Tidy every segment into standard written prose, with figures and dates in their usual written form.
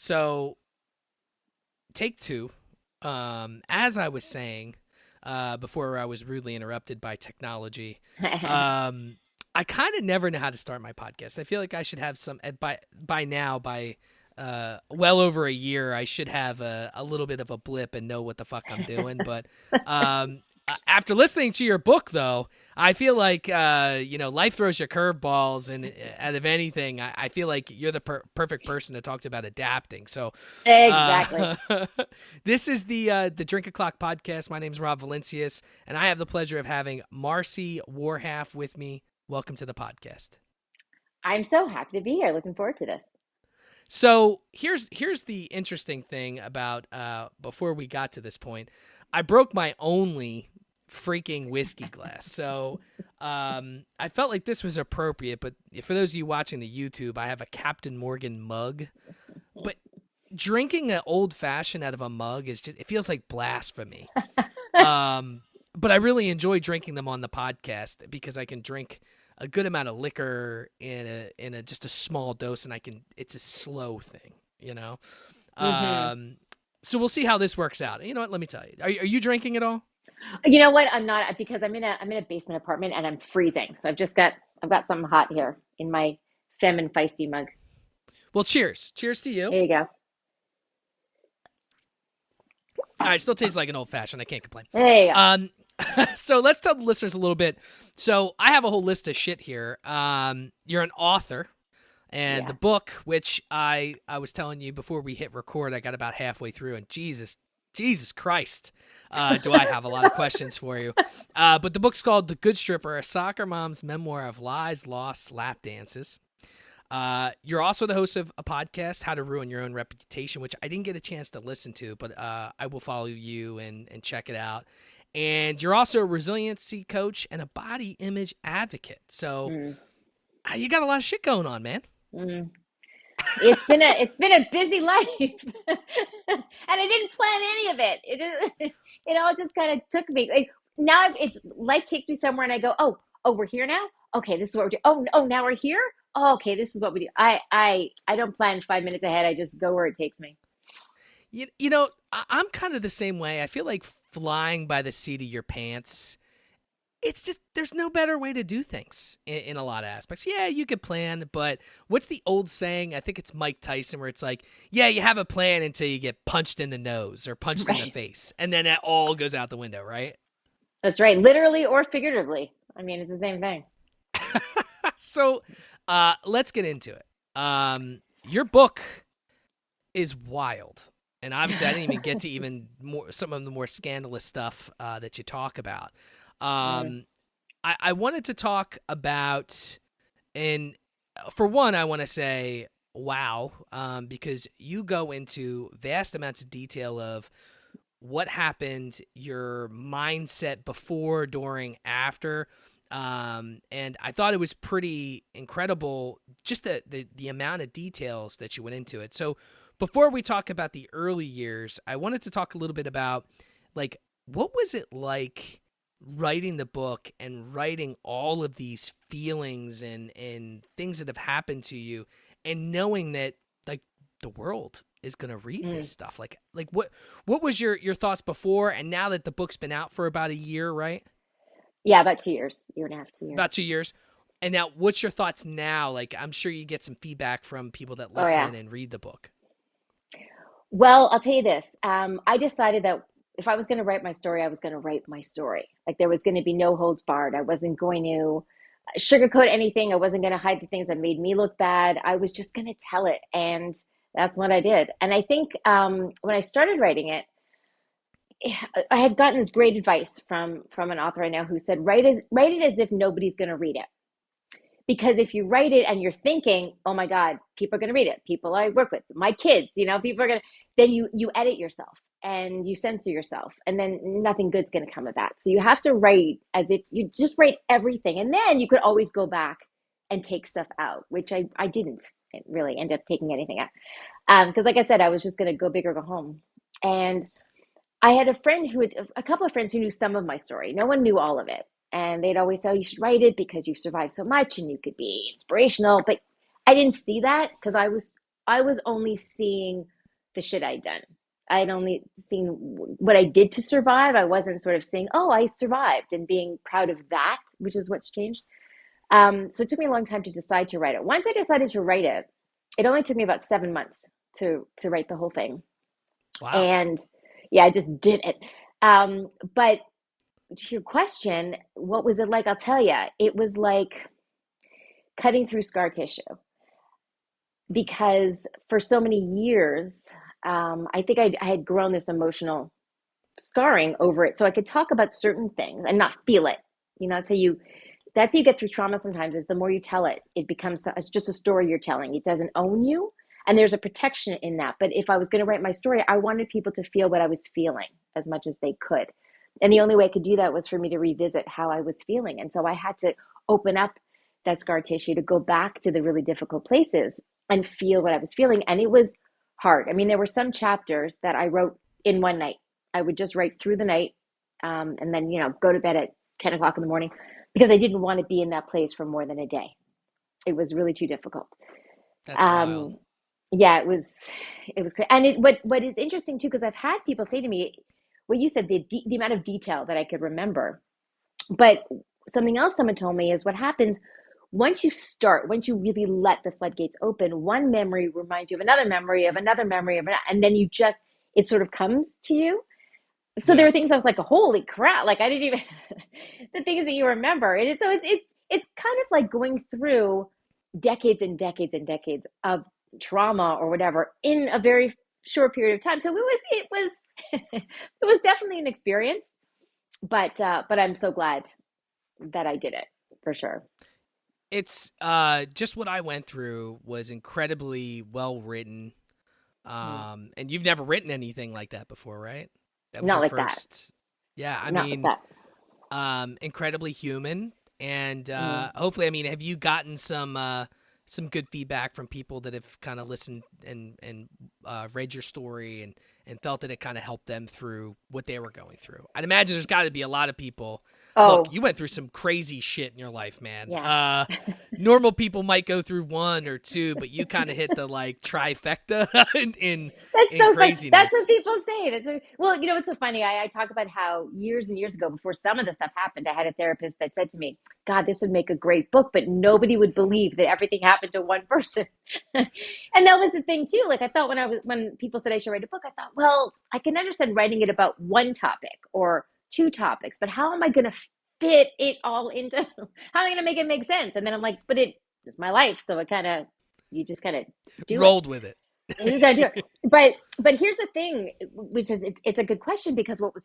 So take two. As I was saying, before I was rudely interrupted by technology, um, I kind of never know how to start my podcast. I feel like I should have some by now by well over a year. I should have a little bit of a blip and know what the fuck I'm doing. But after listening to your book, though, I feel like life throws you curveballs, and out of anything, I feel like you're the perfect person to talk to about adapting. So, Exactly. uh, this is the Drink O'Clock podcast. My name is Rob Valencius, and I have the pleasure of having Marci Warhaft with me. Welcome to the podcast. I'm so happy to be here. Looking forward to this. So here's the interesting thing about before we got to this point, I broke my only freaking whiskey glass. So I felt like this was appropriate, but for those of you watching the YouTube, I have a Captain Morgan mug. But drinking an old fashioned out of a mug is just, it feels like blasphemy. But I really enjoy drinking them on the podcast because I can drink a good amount of liquor in a just a small dose, and it's a slow thing, you know. hmm So we'll see how this works out. You know what? Let me tell you. Are you drinking at all? You know what? I'm not because I'm in a basement apartment and I'm freezing. So I've got something hot here in my femme feisty mug. Well, cheers. Cheers to you. There you go. All right, still tastes like an old fashioned. I can't complain. There you go. So let's tell the listeners a little bit. So I have a whole list of shit here. You're an author, and Yeah. the book, which I was telling you before we hit record, I got about halfway through, and Jesus Christ, do I have a lot of questions for you. But the book's called The Good Stripper, a soccer mom's memoir of lies, loss, lap dances. You're also the host of a podcast, How to Ruin Your Own Reputation, which I didn't get a chance to listen to, but I will follow you and check it out. And you're also a resiliency coach and a body image advocate. So Mm, you got a lot of shit going on, man. mm. It's been a busy life, and I didn't plan any of it. It all just kind of took me. Like, now it's life takes me somewhere, and I go, oh, we're here now. Okay, this is what we're doing. Oh, now we're here. Oh, okay, this is what we do. I don't plan 5 minutes ahead. I just go where it takes me. You know, I'm kind of the same way. I feel like flying by the seat of your pants. It's just there's no better way to do things in a lot of aspects. Yeah, you could plan, but what's the old saying? I think it's Mike Tyson where it's like, yeah, you have a plan until you get punched in the nose or punched in the Right. face, and then it all goes out the window, right? That's right, literally or figuratively. I mean, it's the same thing. So, let's get into it. Your book is wild, and obviously, I didn't even get to even more some of the more scandalous stuff that you talk about. Mm, Um, I wanted to talk about, and for one, I want to say, wow, because you go into vast amounts of detail of what happened, your mindset before, during, after. And I thought it was pretty incredible, just the amount of details that you went into it. So before we talk about the early years, I wanted to talk a little bit about like what was it like writing the book and writing all of these feelings and things that have happened to you and knowing that like the world is going to read this mm. stuff like what was your thoughts before and now that the book's been out for about a year, right? Yeah, about 2 years, year and a half, 2 years. About 2 years. And now what's your thoughts now? Like I'm sure you get some feedback from people that Oh yeah. listen and read the book. Well, I'll tell you this. I decided that if I was going to write my story, I was going to write my story. Like there was going to be no holds barred. I wasn't going to sugarcoat anything. I wasn't going to hide the things that made me look bad. I was just going to tell it, and that's what I did. And I think when I started writing it, I had gotten this great advice from an author I know who said, write it as if nobody's going to read it. Because if you write it and you're thinking, oh my God, people are going to read it, people I work with, my kids, people are going to, then you edit yourself and you censor yourself, and then nothing good's going to come of that. So you have to write as if you just write everything, and then you could always go back and take stuff out, which I didn't really end up taking anything out. Because like I said, I was just going to go big or go home. And I had a couple of friends who knew some of my story. No one knew all of it. And they'd always say, oh, you should write it because you've survived so much and you could be inspirational. But I didn't see that because I was only seeing the shit I'd done. I had only seen what I did to survive. I wasn't sort of saying, oh, I survived and being proud of that, which is what's changed. So it took me a long time to decide to write it. Once I decided to write it, it only took me about 7 months to write the whole thing. Wow. And yeah, I just did it. But to your question, what was it like? I'll tell you, it was like cutting through scar tissue because for so many years, I think I had grown this emotional scarring over it. So I could talk about certain things and not feel it. That's how you get through trauma sometimes is the more you tell it, it's just a story you're telling. It doesn't own you. And there's a protection in that. But if I was going to write my story, I wanted people to feel what I was feeling as much as they could. And the only way I could do that was for me to revisit how I was feeling. And so I had to open up that scar tissue to go back to the really difficult places and feel what I was feeling. And it was hard. I mean, there were some chapters that I wrote in one night. I would just write through the night and then, go to bed at 10 o'clock in the morning because I didn't want to be in that place for more than a day. It was really too difficult. That's wild. Um, yeah, it was great. And what is interesting too, because I've had people say to me, what you said, the amount of detail that I could remember. But something else someone told me is what happens once you really let the floodgates open, one memory reminds you of another memory of another memory and then it sort of comes to you. So there Yeah. are things I was like, holy crap, like I didn't even the things that you remember. And so it's kind of like going through decades and decades and decades of trauma or whatever in a very short period of time. So it was it was definitely an experience, but I'm so glad that I did it for sure. It's just what I went through was incredibly well written. Mm. And you've never written anything like that before, right? That was Not your like that. first. Yeah, I Not like mean, that. incredibly human, and Mm. hopefully, I mean, have you gotten some good feedback from people that have kind of listened and read your story and felt that it kind of helped them through what they were going through? I'd imagine there's got to be a lot of people. Look, Oh, you went through some crazy shit in your life, man. yeah. Normal people might go through one or two, but you kind of hit the like trifecta That's in so funny. That's what craziness. people say. Well, it's so funny. I talk about how years and years ago, before some of the stuff happened, I had a therapist that said to me, God, this would make a great book, but nobody would believe that everything happened to one person. And that was the thing too. Like I thought when people said I should write a book, I thought, well, I can understand writing it about one topic or two topics, but how am I going to fit it all into, how am I going to make it make sense? And then I'm like, but it's my life. So you just kind of do it. Rolled with it. You gotta do it. But here's the thing, which is it's a good question because what was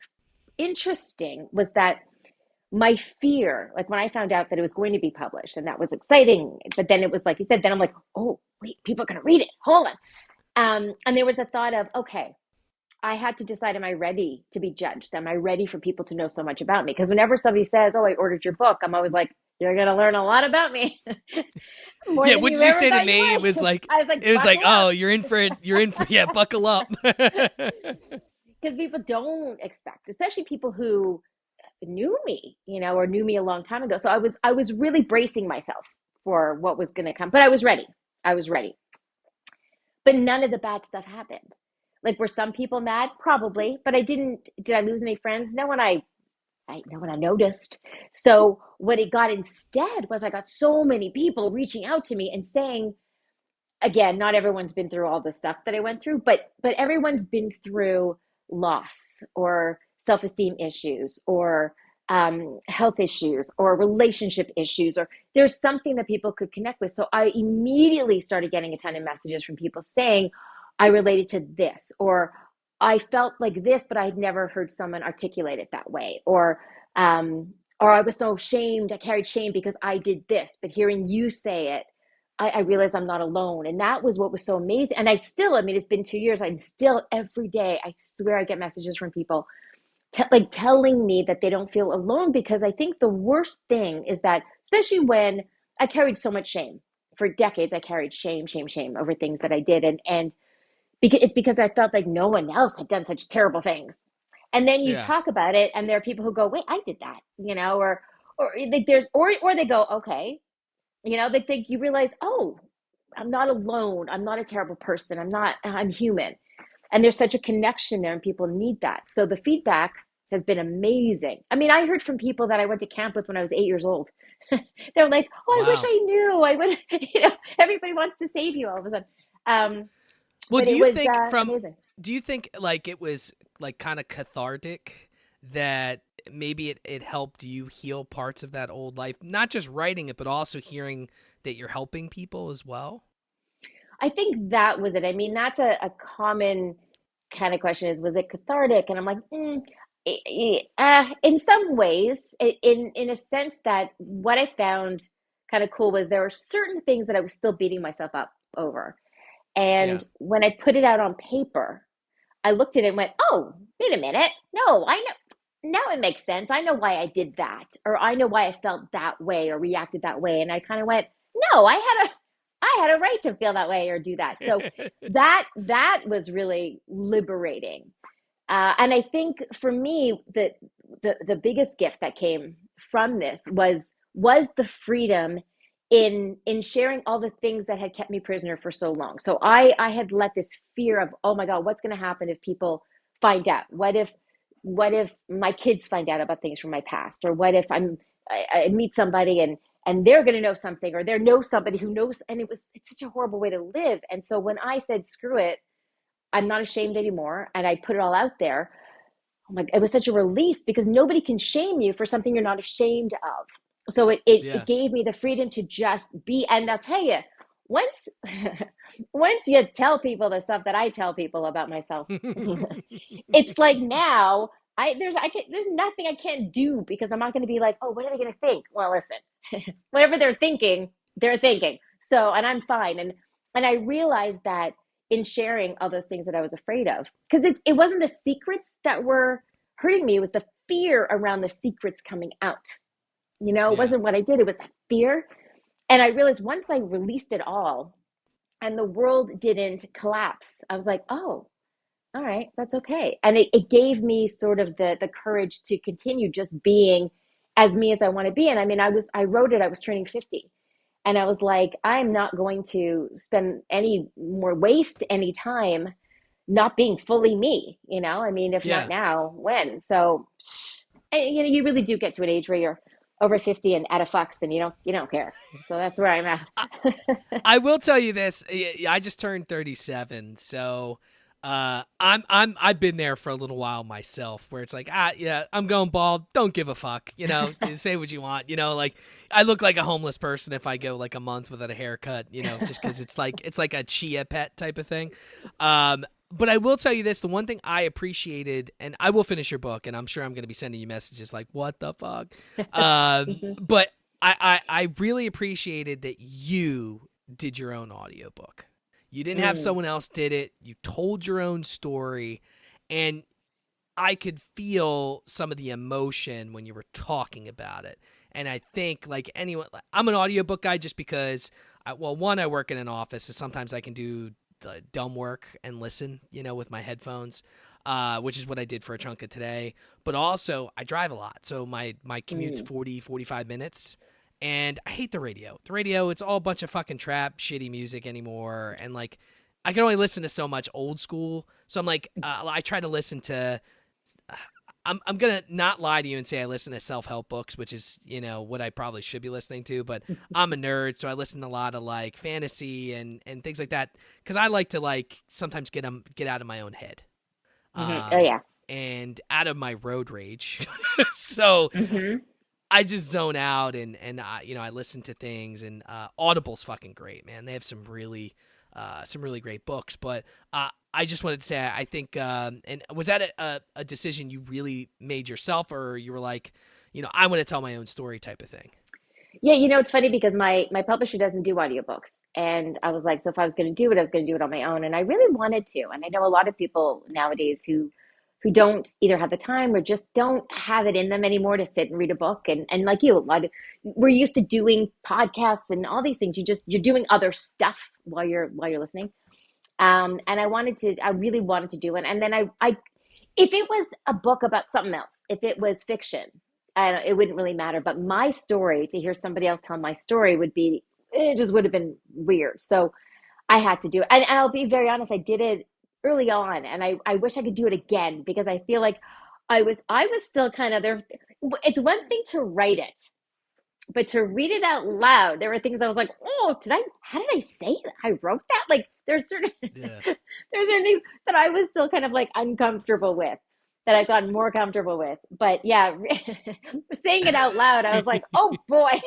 interesting was that my fear, like when I found out that it was going to be published, and that was exciting, but then it was like you said, then I'm like, oh wait, people are gonna read it. Hold on. And there was a thought of, okay, I had to decide, am I ready to be judged? Am I ready for people to know so much about me? Because whenever somebody says, oh, I ordered your book, I'm always like, you're gonna learn a lot about me. More Yeah, than what you did you ever say to thought you me? It was would. like I was like, it was like, buckle oh, up. you're in for yeah, buckle up. Because people don't expect, especially people who knew me, or knew me a long time ago. So I was really bracing myself for what was going to come, but I was ready. I was ready. But none of the bad stuff happened. Like, were some people mad? Probably, but I didn't. Did I lose any friends? No one I no one I noticed. So what it got instead was I got so many people reaching out to me and saying, again, not everyone's been through all the stuff that I went through, but everyone's been through loss or self-esteem issues or health issues or relationship issues, or there's something that people could connect with. So I immediately started getting a ton of messages from people saying, I related to this, or I felt like this, but I had never heard someone articulate it that way, or I was so shamed, I carried shame because I did this, but hearing you say it, I realized I'm not alone. And that was what was so amazing. And I mean, it's been 2 years. I'm still every day, I swear I get messages from people like telling me that they don't feel alone, because I think the worst thing is that, especially when I carried so much shame for decades, I carried shame, shame, shame over things that I did. And because I felt like no one else had done such terrible things. And then you Yeah. talk about it and there are people who go, wait, I did that, or like or they go, okay, they think you realize, oh, I'm not alone. I'm not a terrible person. I'm human. And there's such a connection there, and people need that. So the feedback has been amazing. I mean, I heard from people that I went to camp with when I was 8 years old. They're like, "Oh, I wish Wow. I knew. I would." Everybody wants to save you all of a sudden. Um, Well, but do it you was think from amazing. do you think like it was like kind of cathartic that maybe it helped you heal parts of that old life, not just writing it, but also hearing that you're helping people as well? I think that was it. I mean, that's a common kind of question is, was it cathartic? And I'm like, in some ways, in a sense that what I found kind of cool was there were certain things that I was still beating myself up over. Yeah. And when I put it out on paper, I looked at it and went, oh, wait a minute. No, I know. Now it makes sense. I know why I did that, or I know why I felt that way or reacted that way. And I kind of went, no, I had a right to feel that way or do that. So that was really liberating. And I think for me, the biggest gift that came from this was the freedom in sharing all the things that had kept me prisoner for so long. So I had let this fear of, oh my God, what's going to happen if people find out? What if my kids find out about things from my past? Or what if I meet somebody and they're going to know something, or they know somebody who knows, and it's such a horrible way to live. And so when I said screw it, I'm not ashamed anymore, and I put it all out there, oh my, it was such a release, because nobody can shame you for something you're not ashamed of. So it Yeah. gave me the freedom to just be. And I'll tell you, once once you tell people the stuff that I tell people about myself, it's like now there's nothing I can't do, because I'm not going to be like, oh, what are they going to think? Well, listen, whatever they're thinking. So, and I'm fine. And I realized that in sharing all those things that I was afraid of, because it wasn't the secrets that were hurting me, it was the fear around the secrets coming out. It Yeah. wasn't what I did, it was that fear. And I realized once I released it all and the world didn't collapse, I was like, oh, all right, that's okay. And it gave me sort of the courage to continue just being as me as I want to be. And I mean, I wrote it, I was turning 50. And I was like, I'm not going to spend any more, waste any time not being fully me, I mean, if not Yeah. now, when? So, you really do get to an age where you're over 50 and at a fucks, and you don't care. So that's where I'm at. I will tell you this. I just turned 37, so I've been there for a little while myself, where it's like, yeah, I'm going bald. Don't give a fuck. Say what you want. Like I look like a homeless person if I go like a month without a haircut. Just because it's like a chia pet type of thing. But I will tell you this: the one thing I appreciated, and I will finish your book, and I'm sure I'm going to be sending you messages like, "What the fuck?" Mhm. But I really appreciated that you did your own audiobook. You didn't have Mm. someone else did it. You told your own story, and I could feel some of the emotion when you were talking about it. And I think like anyone, I'm an audiobook guy just because one, I work in an office, so sometimes I can do the dumb work and listen, with my headphones, which is what I did for a chunk of today. But also I drive a lot. So my commute's Mm. 40-45 minutes. And I hate the radio. The radio, it's all a bunch of fucking trap, shitty music anymore. And like, I can only listen to so much old school. So I'm like, I try to listen to. I'm gonna not lie to you and say I listen to self help books, which is what I probably should be listening to. But I'm a nerd, so I listen to a lot of like fantasy and things like that because I like to like sometimes get out of my own head, Mhm. Oh, um, yeah. and out of my road rage. So Hmm. I just zone out and I listen to things and Audible's fucking great, man. They have some really great books. But I just wanted to say I think and was that a decision you really made yourself, or you were like, I want to tell my own story type of thing? Yeah, it's funny because my publisher doesn't do audiobooks. And I was like, so if I was going to do it, I was going to do it on my own. And I really wanted to. And I know a lot of people nowadays who don't either have the time or just don't have it in them anymore to sit and read a book. And like you, a lot of we're used to doing podcasts and all these things. You're doing other stuff while you're listening. And I really wanted to do it. And then I if it was a book about something else, if it was fiction, it wouldn't really matter. But my story, to hear somebody else tell my story, it just would have been weird. So I had to do it. And I'll be very honest, I did it early on, and I wish I could do it again because I feel like I was still kind of there. It's one thing to write it, but to read it out loud, there were things I was like, oh, how did I say that? I wrote that? Like there's certain Yeah. there's certain things that I was still kind of like uncomfortable with that I've gotten more comfortable with. But yeah, saying it out loud, I was like, oh boy.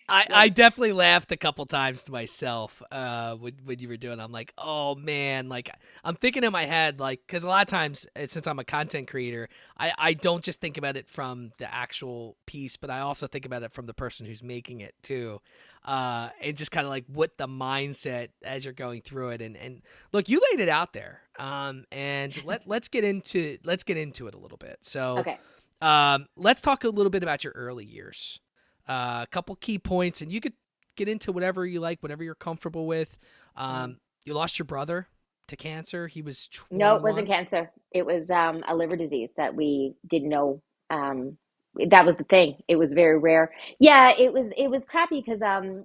I Yes. definitely laughed a couple times to myself when you were doing it. I'm like, oh man, like I'm thinking in my head, like, because a lot of times, since I'm a content creator, I don't just think about it from the actual piece, but I also think about it from the person who's making it too. And just kind of like what the mindset as you're going through it. And look, you laid it out there. And let's get into it a little bit. So Okay. let's talk a little bit about your early years. A couple key points, and you could get into whatever you like, whatever you're comfortable with. Mm. You lost your brother to cancer. He was No, it wasn't 21. cancer. It was a liver disease that we didn't know. Um, that was the thing. It was very rare. Yeah, it was crappy because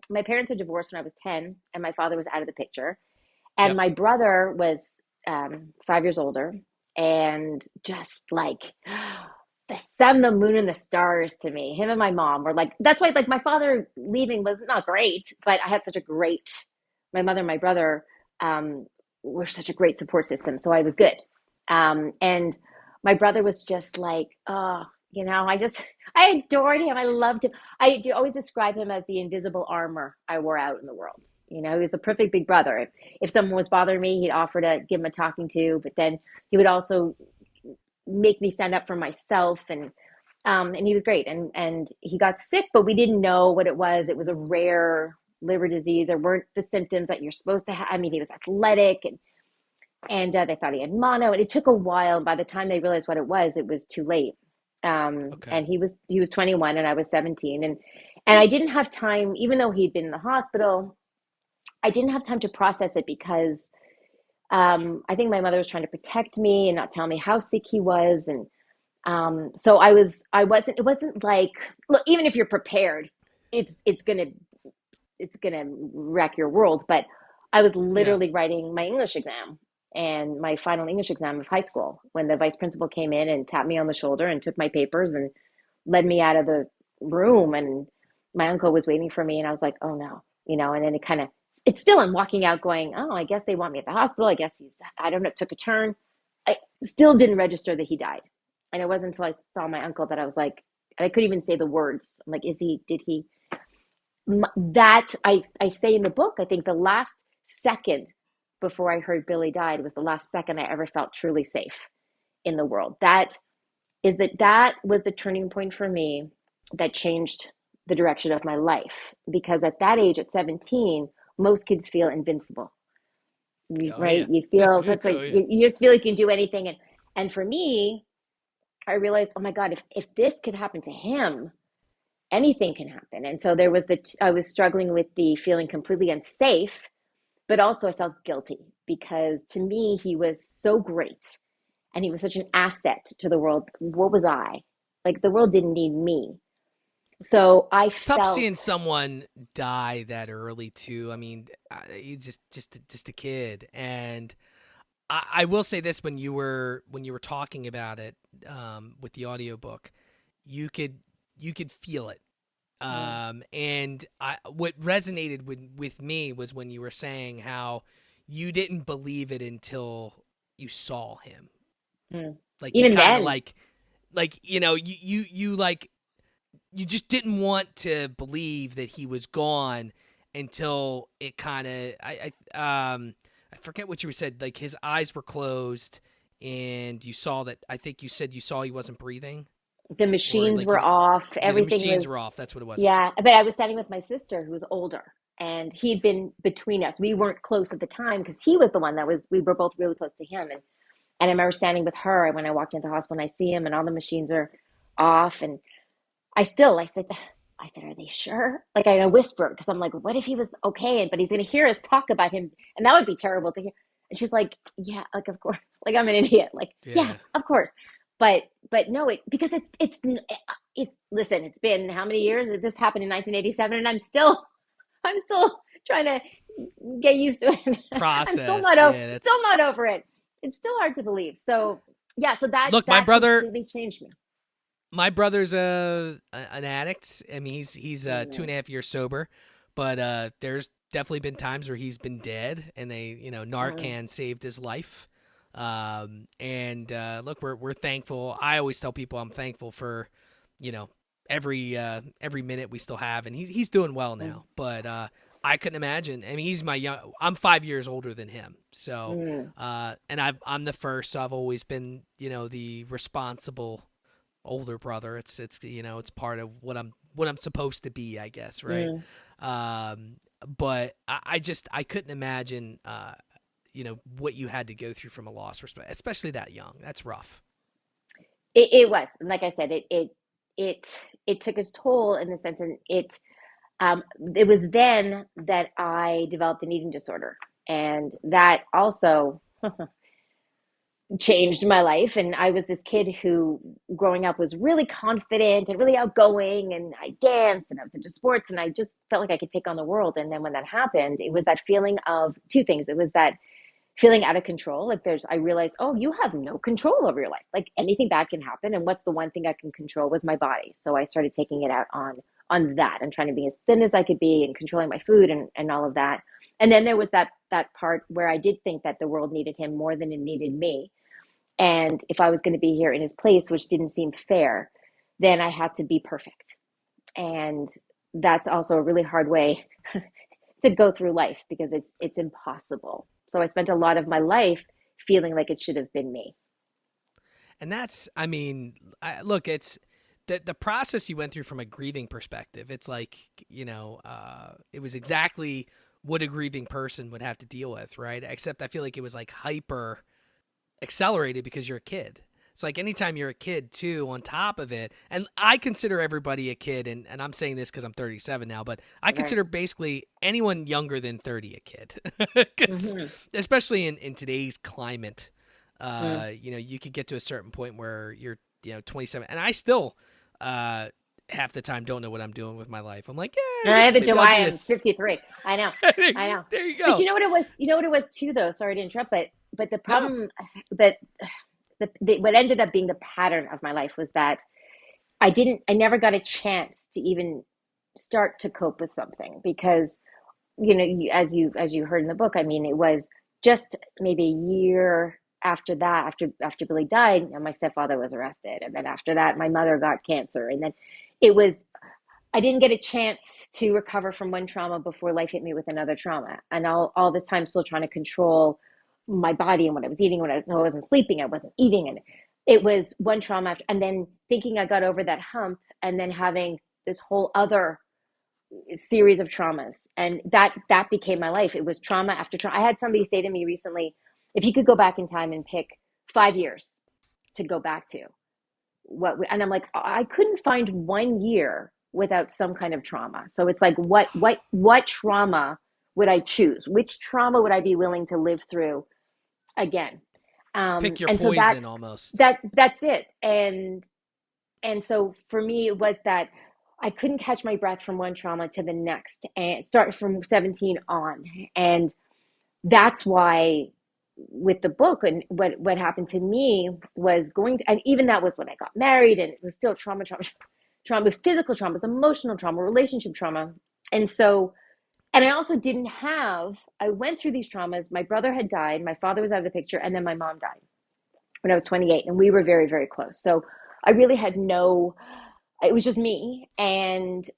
my parents had divorced when I was 10, and my father was out of the picture. And Yep. my brother was 5 years older, and just like the sun, the moon, and the stars to me. Him and my mom were like, that's why, like, my father leaving was not great, but I had such a great, my mother and my brother um, were such a great support system. So I was good. And my brother was just like, oh, I adored him. I loved him. I do always describe him as the invisible armor I wore out in the world. He was the perfect big brother. If someone was bothering me, he'd offer to give him a talking to, but then he would also make me stand up for myself. And he was great. And he got sick, but we didn't know what it was. It was a rare liver disease. There weren't the symptoms that you're supposed to have. I mean, he was athletic, and they thought he had mono, and it took a while. By the time they realized what it was too late. Okay. And he was 21 and I was 17, and I didn't have time, even though he'd been in the hospital. I didn't have time to process it because I think my mother was trying to protect me and not tell me how sick he was. And so it wasn't like, look, even if you're prepared, it's gonna wreck your world. But I was Yeah. literally writing my English exam and my final English exam of high school when the vice principal came in and tapped me on the shoulder and took my papers and led me out of the room. And my uncle was waiting for me, and I was like, oh no, and then it's still, I'm walking out going, oh, I guess they want me at the hospital. I guess I don't know, took a turn. I still didn't register that he died. And it wasn't until I saw my uncle that I was like, and I couldn't even say the words. I'm like, did he, that I say in the book, I think the last second before I heard Billy died was the last second I ever felt truly safe in the world. That was the turning point for me that changed the direction of my life. Because at that age, at 17, most kids feel invincible, Oh right? yeah. You feel, that's why Oh yeah. you just feel like you can do anything. And for me, I realized, oh my God, if this could happen to him, anything can happen. And so I was struggling with the feeling completely unsafe, but also I felt guilty because to me, he was so great and he was such an asset to the world. What was I? Like, the world didn't need me. So I It's tough felt, seeing someone die that early too. I mean, he's just a kid, and I will say this: when you were talking about it with the audiobook, you could you could feel it. mm, And what resonated with me was when you were saying how you didn't believe it until you saw him. mm. Like you Even kind of then, like you like you just didn't want to believe that he was gone until it kind of I forget what you said, like his eyes were closed and you saw that. I think you said you saw he wasn't breathing, the or machines like you were did, off. yeah, the Everything machines was, were off. That's what it was. yeah. But I was standing with my sister who was older, and he'd been between us. We weren't close at the time because he was the one we were both really close to him. And I remember standing with her when I walked into the hospital and I see him and all the machines are off. And I said, are they sure? Like, I whispered because I'm like, what if he was okay? But he's going to hear us talk about him. And that would be terrible to hear. And she's like, yeah, like, of course. Like, I'm an idiot. Like, yeah, Yeah. of course. But no, because listen, it's been how many years? This happened in 1987, and I'm still trying to get used to it. I'm process. Yeah, still that's not over it. It's still hard to believe. So yeah, so look. that completely changed me. My brother's an addict. I mean, he's two Mm, and a half years sober, but there's definitely been times where he's been dead, and mm, Narcan saved his life. And look, we're thankful. I always tell people I'm thankful for, you know, every minute we still have, and he's doing well mm, now. But I couldn't imagine. I mean, he's my young. I'm 5 years older than him, so mm, and I'm the first, so I've always been the responsible older brother. It's part of what I'm supposed to be, I guess, right? mm. But I couldn't imagine what you had to go through from a loss perspective, especially that young. That's rough. It was, and like I said, it took its toll in the sense, and it was then that I developed an eating disorder, and that also changed my life. And I was this kid who, growing up, was really confident and really outgoing, and I danced and I was into sports, and I just felt like I could take on the world. And then when that happened, it was that feeling of two things. It was that feeling out of control. Like I realized, oh, you have no control over your life. Like anything bad can happen. And what's the one thing I can control was my body. So I started taking it out on that and trying to be as thin as I could be and controlling my food and all of that. And then there was that part where I did think that the world needed him more than it needed me. And if I was going to be here in his place, which didn't seem fair, then I had to be perfect. And that's also a really hard way to go through life because it's impossible. So I spent a lot of my life feeling like it should have been me. And that's, I mean, look, it's the process you went through from a grieving perspective. It's like, it was exactly what a grieving person would have to deal with, right? Except I feel like it was like hyper accelerated because you're a kid. It's like anytime you're a kid too, on top of it, and I consider everybody a kid, and I'm saying this because I'm 37 now, but I Right. consider basically anyone younger than 30 a kid, because Mm-hmm. especially in today's climate, Mm. you could get to a certain point where you're 27, and I still half the time don't know what I'm doing with my life. I'm like, yeah, Neither maybe do I'll I. do am this. 53. I know. I know. There you But go. you know what it was too, though. Sorry to interrupt, but the No, problem that what ended up being the pattern of my life was that I never got a chance to even start to cope with something because as you heard in the book, I mean, it was just maybe a year after that, after Billy died, and my stepfather was arrested, and then after that, my mother got cancer, and then it was I didn't get a chance to recover from one trauma before life hit me with another trauma, and all this time still trying to control my body and what I was eating, so I wasn't sleeping, I wasn't eating, and it was one trauma after, and then thinking I got over that hump, and then having this whole other series of traumas, and that became my life. It was trauma after trauma. I had somebody say to me recently, if you could go back in time and pick 5 years to go back to, and I'm like, I couldn't find 1 year without some kind of trauma. So it's like, what trauma would I choose? Which trauma would I be willing to live through again? pick your And so poison almost. that's it. And so for me, it was that I couldn't catch my breath from one trauma to the next and start from 17 on. And that's why with the book, and what happened to me was and even that was when I got married, and it was still trauma, physical traumas, emotional trauma, relationship trauma. And so, and I also didn't have, I went through these traumas. My brother had died, my father was out of the picture, and then my mom died when I was 28, and we were very, very close. So I really had it was just me, and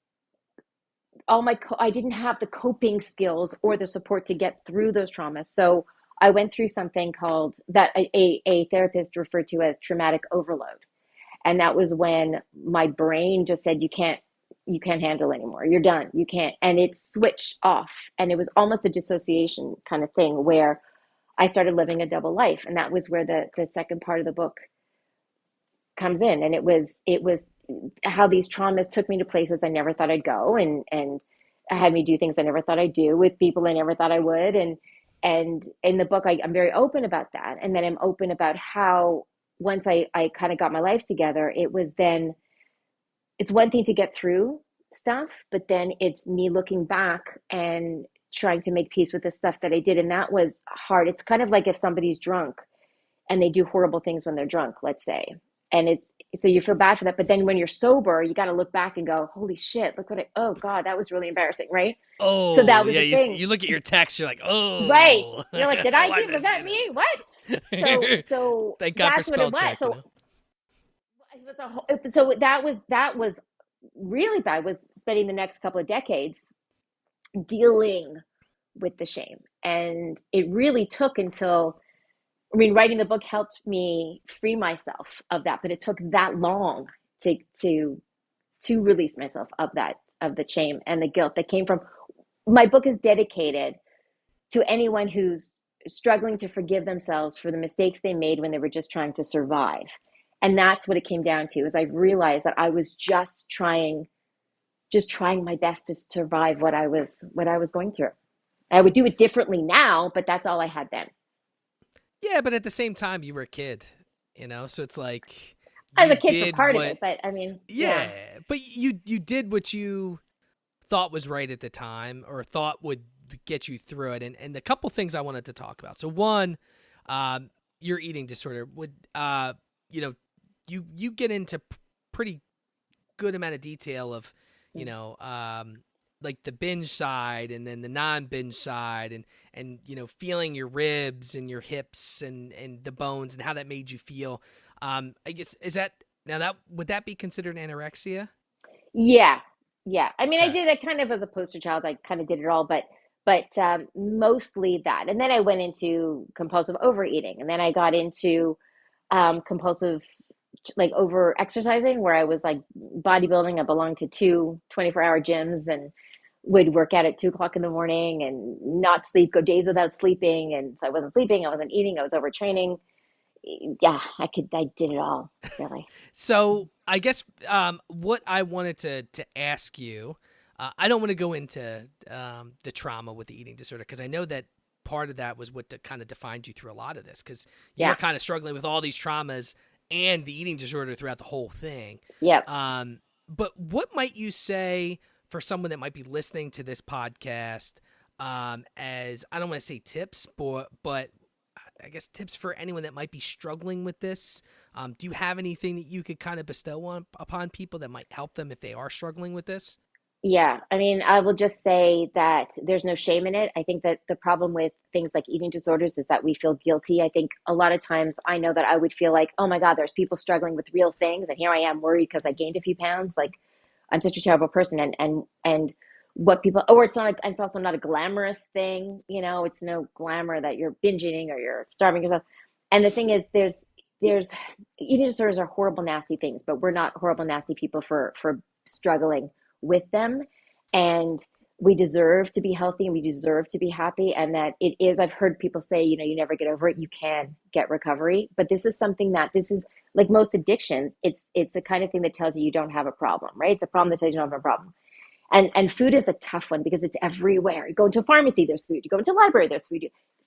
I didn't have the coping skills or the support to get through those traumas. So I went through something called that a therapist referred to as traumatic overload. And that was when my brain just said, you can't handle anymore. You're done. You can't. And it switched off. And it was almost a dissociation kind of thing where I started living a double life. And that was where the second part of the book comes in. And it was how these traumas took me to places I never thought I'd go, and had me do things I never thought I'd do with people I never thought I would. And in the book, I'm very open about that. And then I'm open about how once I kind of got my life together, it's one thing to get through stuff, but then it's me looking back and trying to make peace with the stuff that I did. And that was hard. It's kind of like if somebody's drunk and they do horrible things when they're drunk, let's say. And it's so you feel bad for that. But then when you're sober, you got to look back and go, holy shit, look what oh God, that was really embarrassing. Right. So Oh, that was yeah. the You thing. you look at your text, you're like, Right. oh, You're like, did I why do, did I was say that me? What? So, that? so Thank God for that's what it spell was. check. So so that was really bad, was spending the next couple of decades dealing with the shame. And it really took until, I mean, writing the book helped me free myself of that, but it took that long to to to release myself of that, of the shame and the guilt that came from. My book is dedicated to anyone who's struggling to forgive themselves for the mistakes they made when they were just trying to survive. And that's what it came down to, is I realized that I was just trying my best to survive what I was going through. I would do it differently now, but that's all I had then. Yeah, but at the same time, you were a kid, so it's like As you a kid for did part of it, what. but I mean, yeah. Yeah, but you did what you thought was right at the time, or thought would get you through it. And the couple things I wanted to talk about. So one, your eating disorder would, you know, you get into pretty good amount of detail of, you know, like the binge side and then the non-binge side, and feeling your ribs and your hips and the bones and how that made you feel. I guess, is that now, that would that be considered anorexia? Yeah, yeah. I mean, I Okay. did it kind of as a poster child. I kind of did it all, but mostly that. And then I went into compulsive overeating, and then I got into compulsive, like, over exercising, where I was like bodybuilding. I belonged to two 24-hour gyms and would work out at 2 o'clock in the morning and not sleep, go days without sleeping. And so I wasn't sleeping, I wasn't eating, I was overtraining. Yeah, I did it all, really. So I guess, what I wanted to ask you, I don't want to go into, the trauma with the eating disorder, because I know that part of that was what kind of defined you through a lot of this, because you were Yeah, kind of struggling with all these traumas and the eating disorder throughout the whole thing. yeah. But what might you say for someone that might be listening to this podcast, as, I don't want to say tips, but I guess tips for anyone that might be struggling with this? Do you have anything that you could kind of bestow upon people that might help them if they are struggling with this? Yeah, I mean, I will just say that there's no shame in it. I think that the problem with things like eating disorders is that we feel guilty. I think a lot of times I know that I would feel like, oh my God, there's people struggling with real things, and here I am worried because I gained a few pounds. Like, I'm such a terrible person, and what people, or it's not, it's also not a glamorous thing. It's no glamour that you're binge eating or you're starving yourself. And the thing is, there's eating disorders are horrible, nasty things, but we're not horrible, nasty people for struggling with them. And we deserve to be healthy, and we deserve to be happy. And that it is, I've heard people say, you never get over it. You can get recovery. But this is something that, this is like most addictions. It's a kind of thing that tells you you don't have a problem, right? It's a problem that tells you you don't have a problem. And food is a tough one because it's everywhere. You go into a pharmacy, there's food. You go into a library, there's food.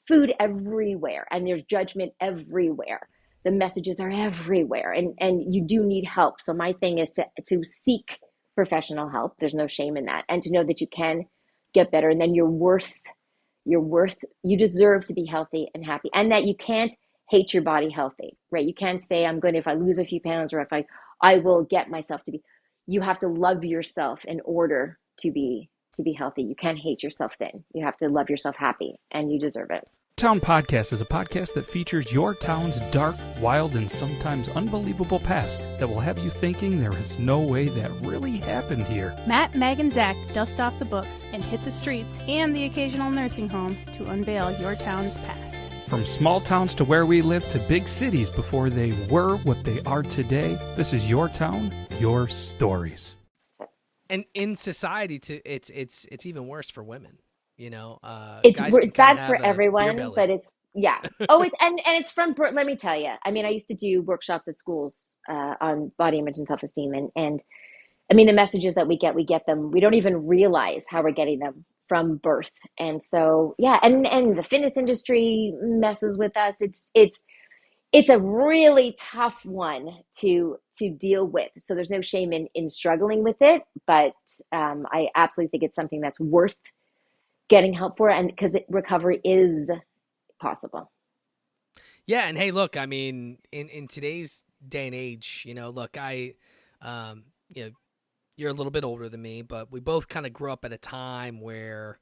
Food everywhere, and there's judgment everywhere. The messages are everywhere, and you do need help. So my thing is to seek professional help. There's no shame in that, and to know that you can get better, and then you deserve to be healthy and happy, and that you can't hate your body healthy, right? You can't say, I'm going to, if I lose a few pounds, or if I will get myself to be. You have to love yourself in order to be healthy. You can't hate yourself thin. You have to love yourself happy, and you deserve it. Town Podcast is a podcast that features your town's dark, wild, and sometimes unbelievable past that will have you thinking there is no way that really happened here. Matt, Meg, and Zach dust off the books and hit the streets and the occasional nursing home to unveil your town's past. From small towns to where we live to big cities before they were what they are today, this is your town, your stories. And in society, it's even worse for women. It's Guys can it's kind of bad for have a beer everyone, belly. but it's, yeah. Oh, and it's from, let me tell you. I mean, I used to do workshops at schools on body image and self esteem, and I mean, the messages that we get them. We don't even realize how we're getting them from birth. And so, yeah, and the fitness industry messes with us. It's a really tough one to deal with. So there's no shame in struggling with it, but I absolutely think it's something that's worth getting help for it, and because recovery is possible. Yeah, and hey, look, I mean, in today's day and age, look, you know, you're a little bit older than me, but we both kind of grew up at a time where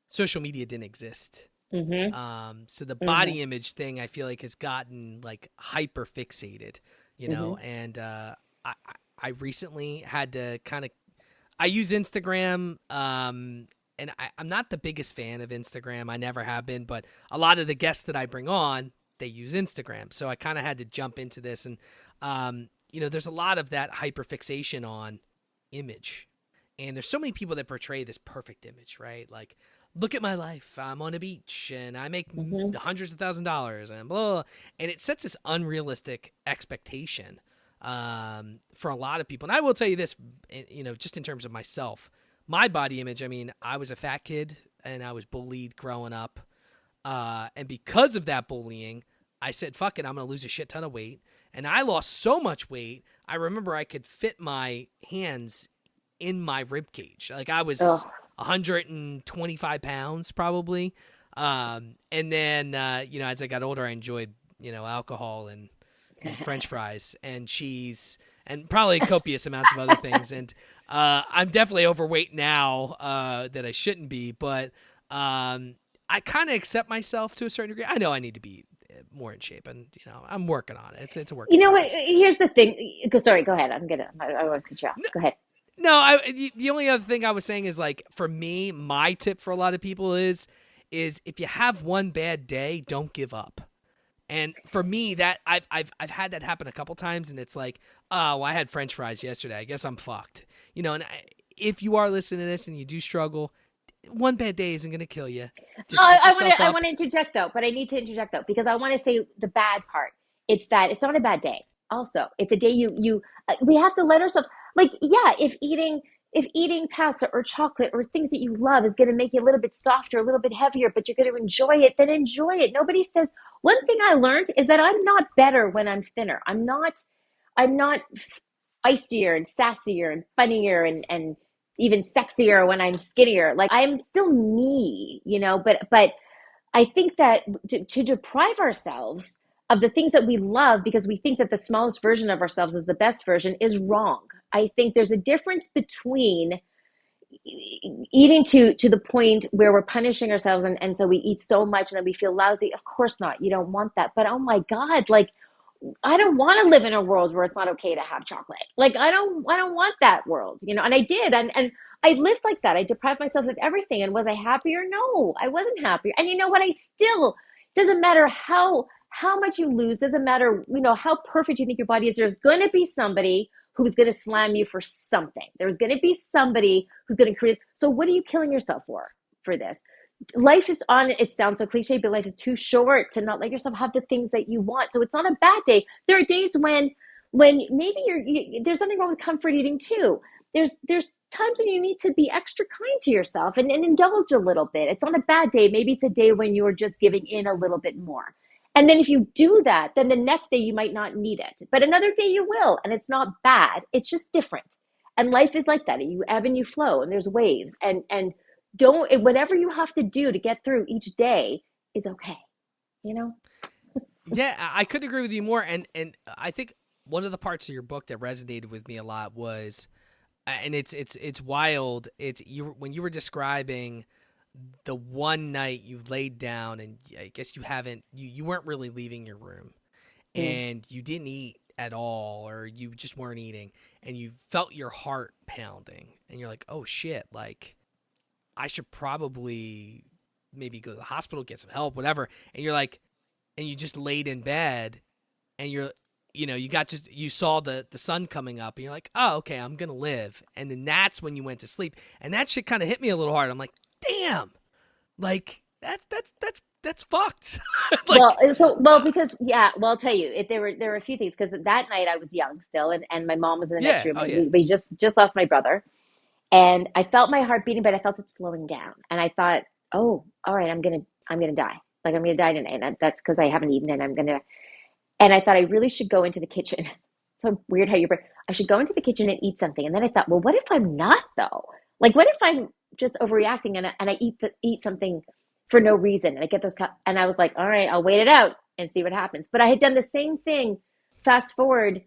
social media didn't exist. Mm-hmm. So the Mm-hmm. body image thing, I feel like, has gotten like hyper fixated, Mm-hmm. and I recently had to kind of, I use Instagram, and I'm not the biggest fan of Instagram. I never have been, but a lot of the guests that I bring on, they use Instagram. So I kind of had to jump into this. And, there's a lot of that hyperfixation on image. And there's so many people that portray this perfect image, right? Like, look at my life. I'm on a beach and I make Mm-hmm. hundreds of $1,000s and blah, blah, blah. And it sets this unrealistic expectation for a lot of people. And I will tell you this, just in terms of myself, my body image, I mean, I was a fat kid and I was bullied growing up. And because of that bullying, I said, fuck it, I'm going to lose a shit ton of weight. And I lost so much weight, I remember I could fit my hands in my rib cage. Like I was Oh. 125 pounds probably. And then, as I got older, I enjoyed, alcohol and French fries and cheese and probably copious amounts of other things. And I'm definitely overweight now that I shouldn't be, but I kind of accept myself to a certain degree. I know I need to be more in shape, and I'm working on it. It's a work You in know what? progress. Here's the thing. Sorry, go ahead. I won't cut you off. Go ahead. No, the only other thing I was saying is like for me, my tip for a lot of people is if you have one bad day, don't give up. And for me, that I've had that happen a couple times, and it's like, oh, well, I had French fries yesterday. I guess I'm fucked. If you are listening to this and you do struggle, one bad day isn't gonna kill you. Just pick yourself I up. want to interject though, but I need to interject though because I want to say the bad part. It's that it's not a bad day. Also, it's a day you we have to let ourselves like yeah. If eating pasta or chocolate or things that you love is going to make you a little bit softer, a little bit heavier, but you're going to enjoy it, then enjoy it. Nobody says one thing I learned is that I'm not better when I'm thinner. I'm not icier and sassier and funnier and even sexier when I'm skinnier. Like I'm still me, but I think that to deprive ourselves of the things that we love because we think that the smallest version of ourselves is the best version is wrong. I think there's a difference between eating to the point where we're punishing ourselves and so we eat so much and then we feel lousy. Of course not. You don't want that. But oh my God, like I don't want to live in a world where it's not okay to have chocolate. Like I don't want that world, and I did and I lived like that. I deprived myself of everything. And was I happier? No, I wasn't happier. And you know what? I still doesn't matter how much you lose, doesn't matter, how perfect you think your body is. There's going to be somebody who's going to slam you for something. There's going to be somebody who's going to create. So what are you killing yourself for this? Life is on, it sounds so cliche, but life is too short to not let yourself have the things that you want. So it's not a bad day. There are days when maybe there's nothing wrong with comfort eating too. There's times when you need to be extra kind to yourself and indulge a little bit. It's not a bad day. Maybe it's a day when you're just giving in a little bit more. And then if you do that, then the next day you might not need it. But another day you will. And it's not bad. It's just different. And life is like that. You ebb and you flow and there's waves. And don't whatever you have to do to get through each day is okay, you know. Yeah, I could agree with you more, and I think one of the parts of your book that resonated with me a lot was, and it's wild. It's when you were describing the one night you laid down, and I guess you weren't really leaving your room, Mm. and you didn't eat at all, or you just weren't eating, and you felt your heart pounding, and you're like, oh shit, like I should probably maybe go to the hospital, get some help, whatever. And you're like, and you just laid in bed and you saw the sun coming up and you're like, oh, okay, I'm going to live. And then that's when you went to sleep. And that shit kind of hit me a little hard. I'm like, damn, like that's fucked. Like, Because yeah, well, I'll tell you, there were a few things because that night I was young still, and my mom was in the next yeah. room, Oh and yeah. we just lost my brother, and I felt my heart beating, but I felt it slowing down, and I thought, oh, all right, I'm gonna die, like I'm gonna die tonight, and that's because I haven't eaten, and and I thought I really should go into the kitchen. So weird how I should go into the kitchen and eat something, and then I thought, well, what if I'm not though? Like, what if I'm just overreacting, and I eat something for no reason, and I get those and I was like, all right, I'll wait it out and see what happens. But I had done the same thing. Fast forward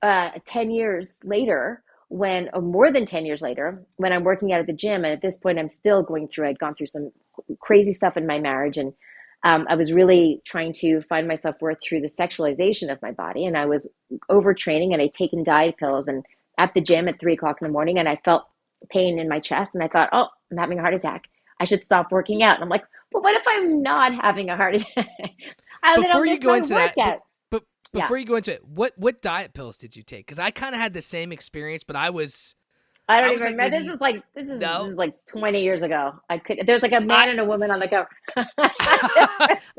10 years later, or more than 10 years later, when I'm working out at the gym. And at this point, I'd gone through some crazy stuff in my marriage. And I was really trying to find my self-worth through the sexualization of my body. And I was overtraining, and I'd taken diet pills, and at the gym at 3 o'clock in the morning, and I felt pain in my chest. And I thought, oh, I'm having a heart attack. I should stop working out. And I'm like, but what if I'm not having a heart attack? Before you go into workout. that, but before you go into it, what diet pills did you take? Because I kind of had the same experience, but I don't even remember. Like, this is like 20 years ago. There's like a man and a woman on the cover.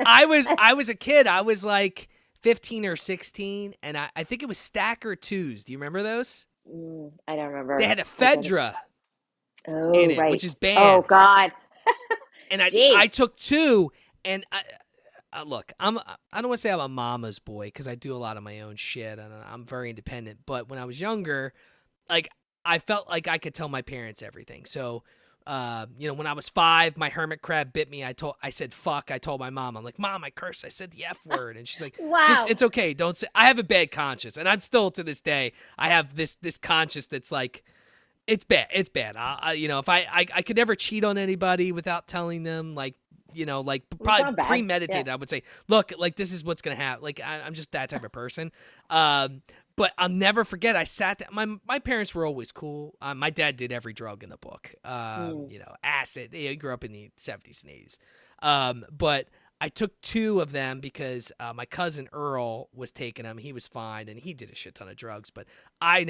I was a kid. I was like 15 or 16, and I think it was Stacker 2s. Do you remember those? I don't remember. They had ephedra in it, right. which is banned. Oh God. And I took 2, and look, I don't want to say I'm a mama's boy, because I do a lot of my own shit, and I'm very independent. But when I was younger, like, I felt like I could tell my parents everything. So, when I was 5, my hermit crab bit me. I said fuck. I told my mom. I'm like, Mom, I cursed. I said the F word, and she's like, wow. It's okay. Don't say. I have a bad conscience, and I'm still, to this day, I have this conscience that's like, it's bad. It's bad. If I could never cheat on anybody without telling them, like, probably premeditated. Yeah. I would say, look, like, this is what's gonna happen. Like, I'm just that type of person. But I'll never forget. I sat there. My parents were always cool. My dad did every drug in the book. Acid. He grew up in the 70s and 80s. But I took 2 of them because my cousin Earl was taking them. He was fine, and he did a shit ton of drugs. But I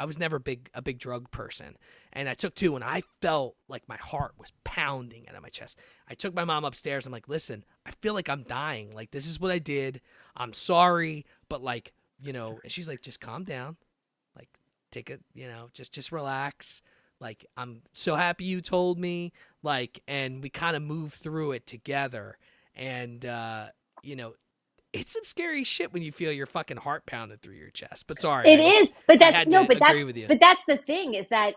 was never a big drug person. And I took 2, and I felt like my heart was pounding out of my chest. I took my mom upstairs. I'm like, listen, I feel like I'm dying. Like, this is what I did. I'm sorry, but like, and she's like, just calm down. Like, take it, just relax. Like, I'm so happy you told me. Like, and we kind of moved through it together. And, it's some scary shit when you feel your fucking heart pounded through your chest. But sorry. It is. But agree with you. But that's the thing, is that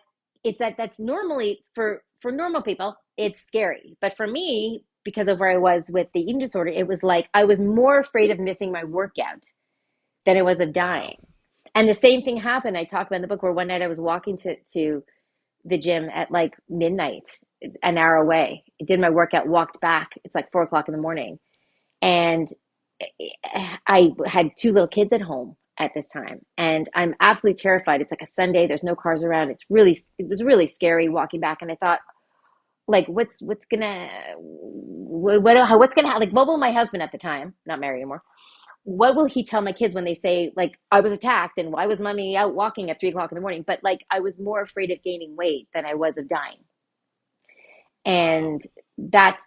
that's normally for normal people, it's scary. But for me, because of where I was with the eating disorder, it was like I was more afraid of missing my workout than it was of dying. And the same thing happened. I talk about in the book, where one night I was walking to the gym at like midnight, an hour away. I did my workout, walked back. It's like 4 o'clock in the morning. And I had 2 little kids at home at this time. And I'm absolutely terrified. It's like a Sunday. There's no cars around. It was really scary walking back. And I thought, like, what's gonna happen? Like, what will my husband, at the time, not married anymore, what will he tell my kids when they say, like, I was attacked and why was mommy out walking at 3 o'clock in the morning? But like, I was more afraid of gaining weight than I was of dying. And that's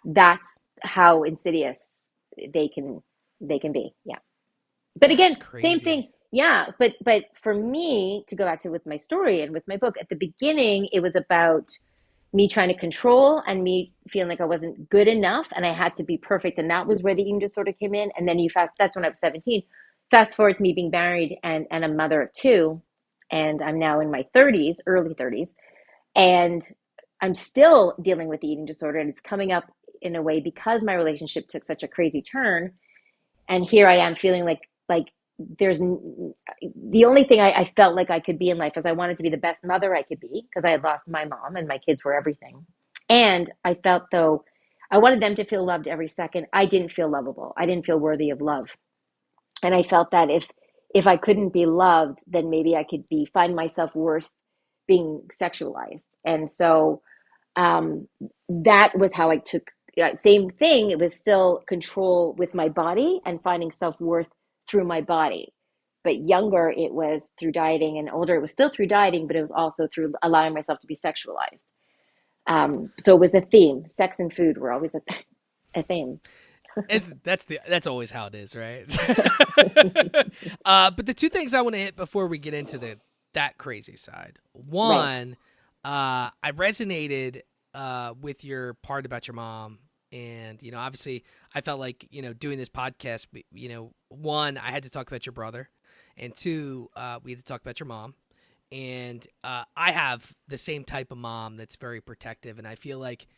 how insidious they can be. Yeah. But again, same thing. Yeah. But for me, to go back to with my story and with my book, at the beginning, it was about me trying to control and me feeling like I wasn't good enough and I had to be perfect. And that was where the eating disorder came in. And then that's when I was 17. Fast forward to me being married and a mother of 2. And I'm now in my 30s, early 30s. And I'm still dealing with the eating disorder. And it's coming up in a way because my relationship took such a crazy turn. And here I am feeling like there's the only thing I felt like I could be in life is I wanted to be the best mother I could be, because I had lost my mom and my kids were everything. And I felt, though, I wanted them to feel loved every second. I didn't feel lovable. I didn't feel worthy of love. And I felt that if I couldn't be loved, then maybe I could find myself worth being sexualized. And so that was how I took, same thing. It was still control with my body and finding self-worth through my body. But younger, it was through dieting, and older, it was still through dieting, but it was also through allowing myself to be sexualized. So it was a theme. Sex and food were always a theme. That's always how it is, right? But the 2 things I want to hit before we get into that crazy side. One, right. I resonated with your part about your mom. And, obviously I felt like, doing this podcast, 1, I had to talk about your brother, and 2, we had to talk about your mom. and I have the same type of mom that's very protective, and I feel like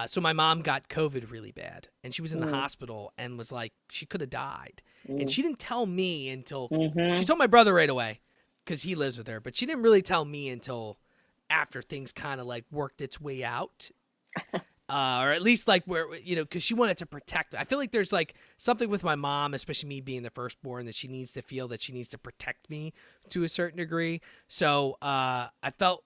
so my mom got COVID really bad, and she was in the hospital and was like, she could have died. And she didn't tell me until she told my brother right away because he lives with her, but she didn't really tell me until after things kind of like worked its way out. Or at least like where, because she wanted to protect. I feel like there's like something with my mom, especially me being the firstborn, that she needs to feel that she needs to protect me to a certain degree. So I felt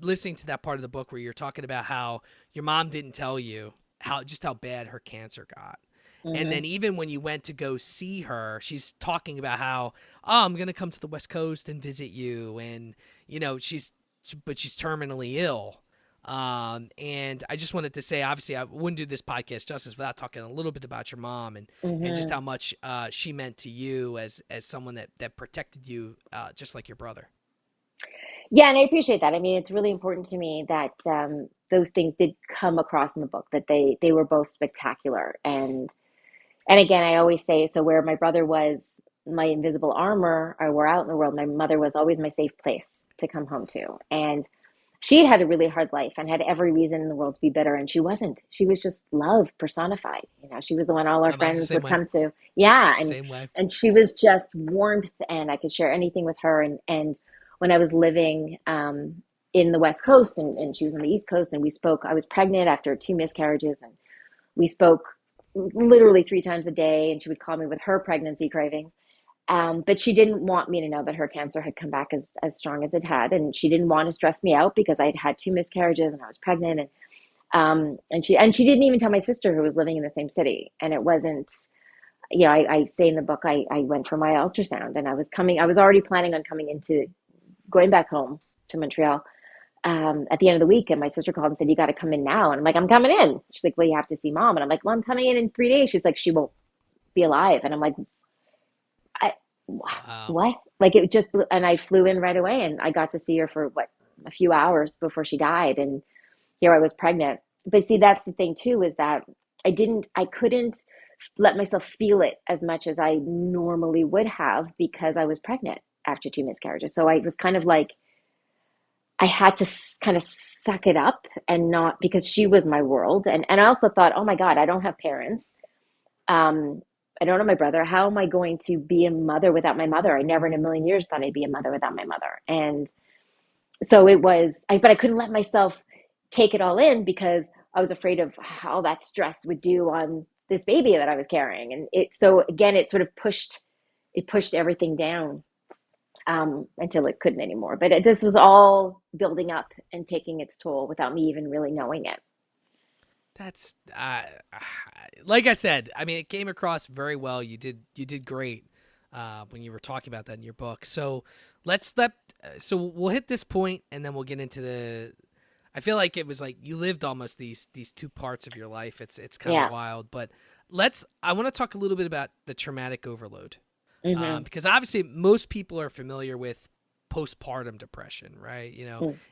listening to that part of the book where you're talking about how your mom didn't tell you how bad her cancer got. And then even when you went to go see her, she's talking about how, I'm going to come to the West Coast and visit you. And, she's terminally ill. And I just wanted to say, obviously, I wouldn't do this podcast justice without talking a little bit about your mom and just how much she meant to you as someone that protected you, just like your brother. Yeah, and I appreciate that. I mean, it's really important to me that those things did come across in the book, that they were both spectacular. And again, I always say, so where my brother was my invisible armor, or we're out in the world, my mother was always my safe place to come home to. And she had a really hard life and had every reason in the world to be bitter, and she wasn't. She was just love personified. She was the one all our friends would come to. Yeah, Same way. And she was just warmth, and I could share anything with her. And when I was living in the West Coast, and she was on the East Coast, and we spoke. I was pregnant after 2 miscarriages, and we spoke literally 3 times a day, and she would call me with her pregnancy cravings. But she didn't want me to know that her cancer had come back as strong as it had. And she didn't want to stress me out because I had 2 miscarriages and I was pregnant. And she didn't even tell my sister, who was living in the same city. And it wasn't, I say in the book, I went for my ultrasound, and I was already planning on going back home to Montreal at the end of the week. And my sister called and said, you got to come in now. And I'm like, I'm coming in. She's like, well, you have to see mom. And I'm like, well, I'm coming in 3 days. She's like, she won't be alive. And I'm like, Wow. what? Like, it just, and I flew in right away, and I got to see her for a few hours before she died. And here I was pregnant. But see, that's the thing too, is that I couldn't let myself feel it as much as I normally would have, because I was pregnant after 2 miscarriages. So I was kind of like, I had to kind of suck it up, and not, because she was my world. And I also thought, oh my God, I don't have parents. I don't know my brother. How am I going to be a mother without my mother? I never in a million years thought I'd be a mother without my mother. And so it was, but I couldn't let myself take it all in, because I was afraid of how that stress would do on this baby that I was carrying. And so again, it sort of pushed everything down until it couldn't anymore. But this was all building up and taking its toll without me even really knowing it. That's like I said. I mean, it came across very well. You did great when you were talking about that in your book. So so we'll hit this point, and then we'll get into the. I feel like it was like you lived almost these 2 parts of your life. It's kind of wild, but I want to talk a little bit about the traumatic overload, because obviously most people are familiar with postpartum depression, right?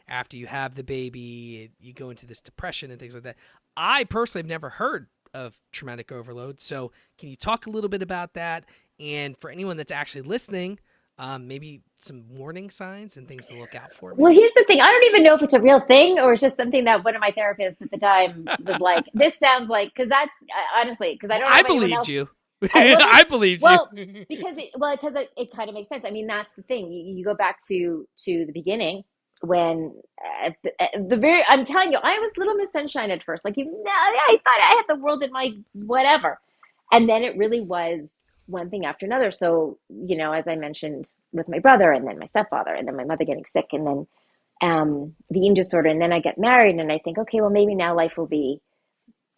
After you have the baby, you go into this depression and things like that. I personally have never heard of traumatic overload. So can you talk a little bit about that? And for anyone that's actually listening, maybe some warning signs and things to look out for. Maybe? Well, here's the thing. I don't even know if it's a real thing, or it's just something that one of my therapists at the time was like, this sounds like, because that's honestly, because I don't know I if anyone believed else. you. I believed you. Because it kind of makes sense. I mean, that's the thing. You go back to the beginning, when at the very, I'm telling you, I was Little Miss Sunshine at first. Like, I thought I had the world in my whatever. And then it really was one thing after another. So, as I mentioned, with my brother, and then my stepfather, and then my mother getting sick, and then the eating disorder. And then I get married, and I think, okay, well, maybe now life will be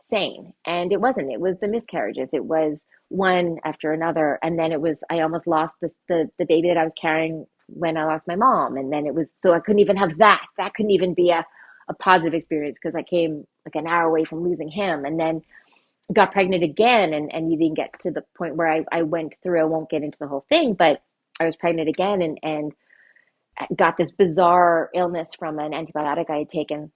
sane. And it wasn't. It was the miscarriages. It was one after another. And then I almost lost the baby that I was carrying when I lost my mom. And then so I couldn't even have that. That couldn't even be a positive experience, because I came like an hour away from losing him. And then got pregnant again, and you didn't get to the point where I went through. I won't get into the whole thing, but I was pregnant again, and got this bizarre illness from an antibiotic I had taken.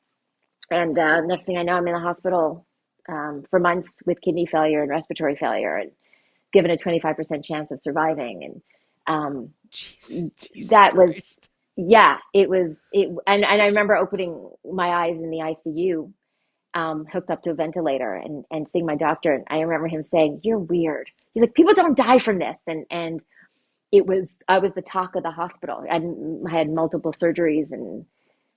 And next thing I know, I'm in the hospital for months with kidney failure and respiratory failure, and given a 25% chance of surviving. And Jesus that Christ. Yeah, and I remember opening my eyes in the ICU, hooked up to a ventilator and seeing my doctor. And I remember him saying, "You're weird." He's like, "People don't die from this." And I was the talk of the hospital. I had multiple surgeries and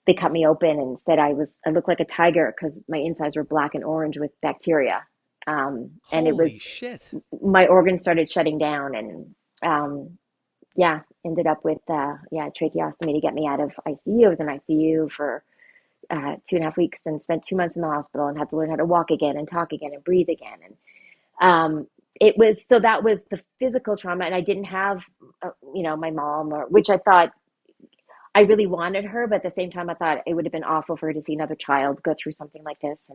they cut me open and said I looked like a tiger because my insides were black and orange with bacteria. And it was, Holy shit. my organs started shutting down and, yeah, ended up with, tracheostomy to get me out of ICU. I was in ICU for 2.5 weeks and spent 2 months in the hospital and had to learn how to walk again and talk again and breathe again. And so that was the physical trauma. And I didn't have, my mom, which I thought I really wanted her, but at the same time, I thought it would have been awful for her to see another child go through something like this.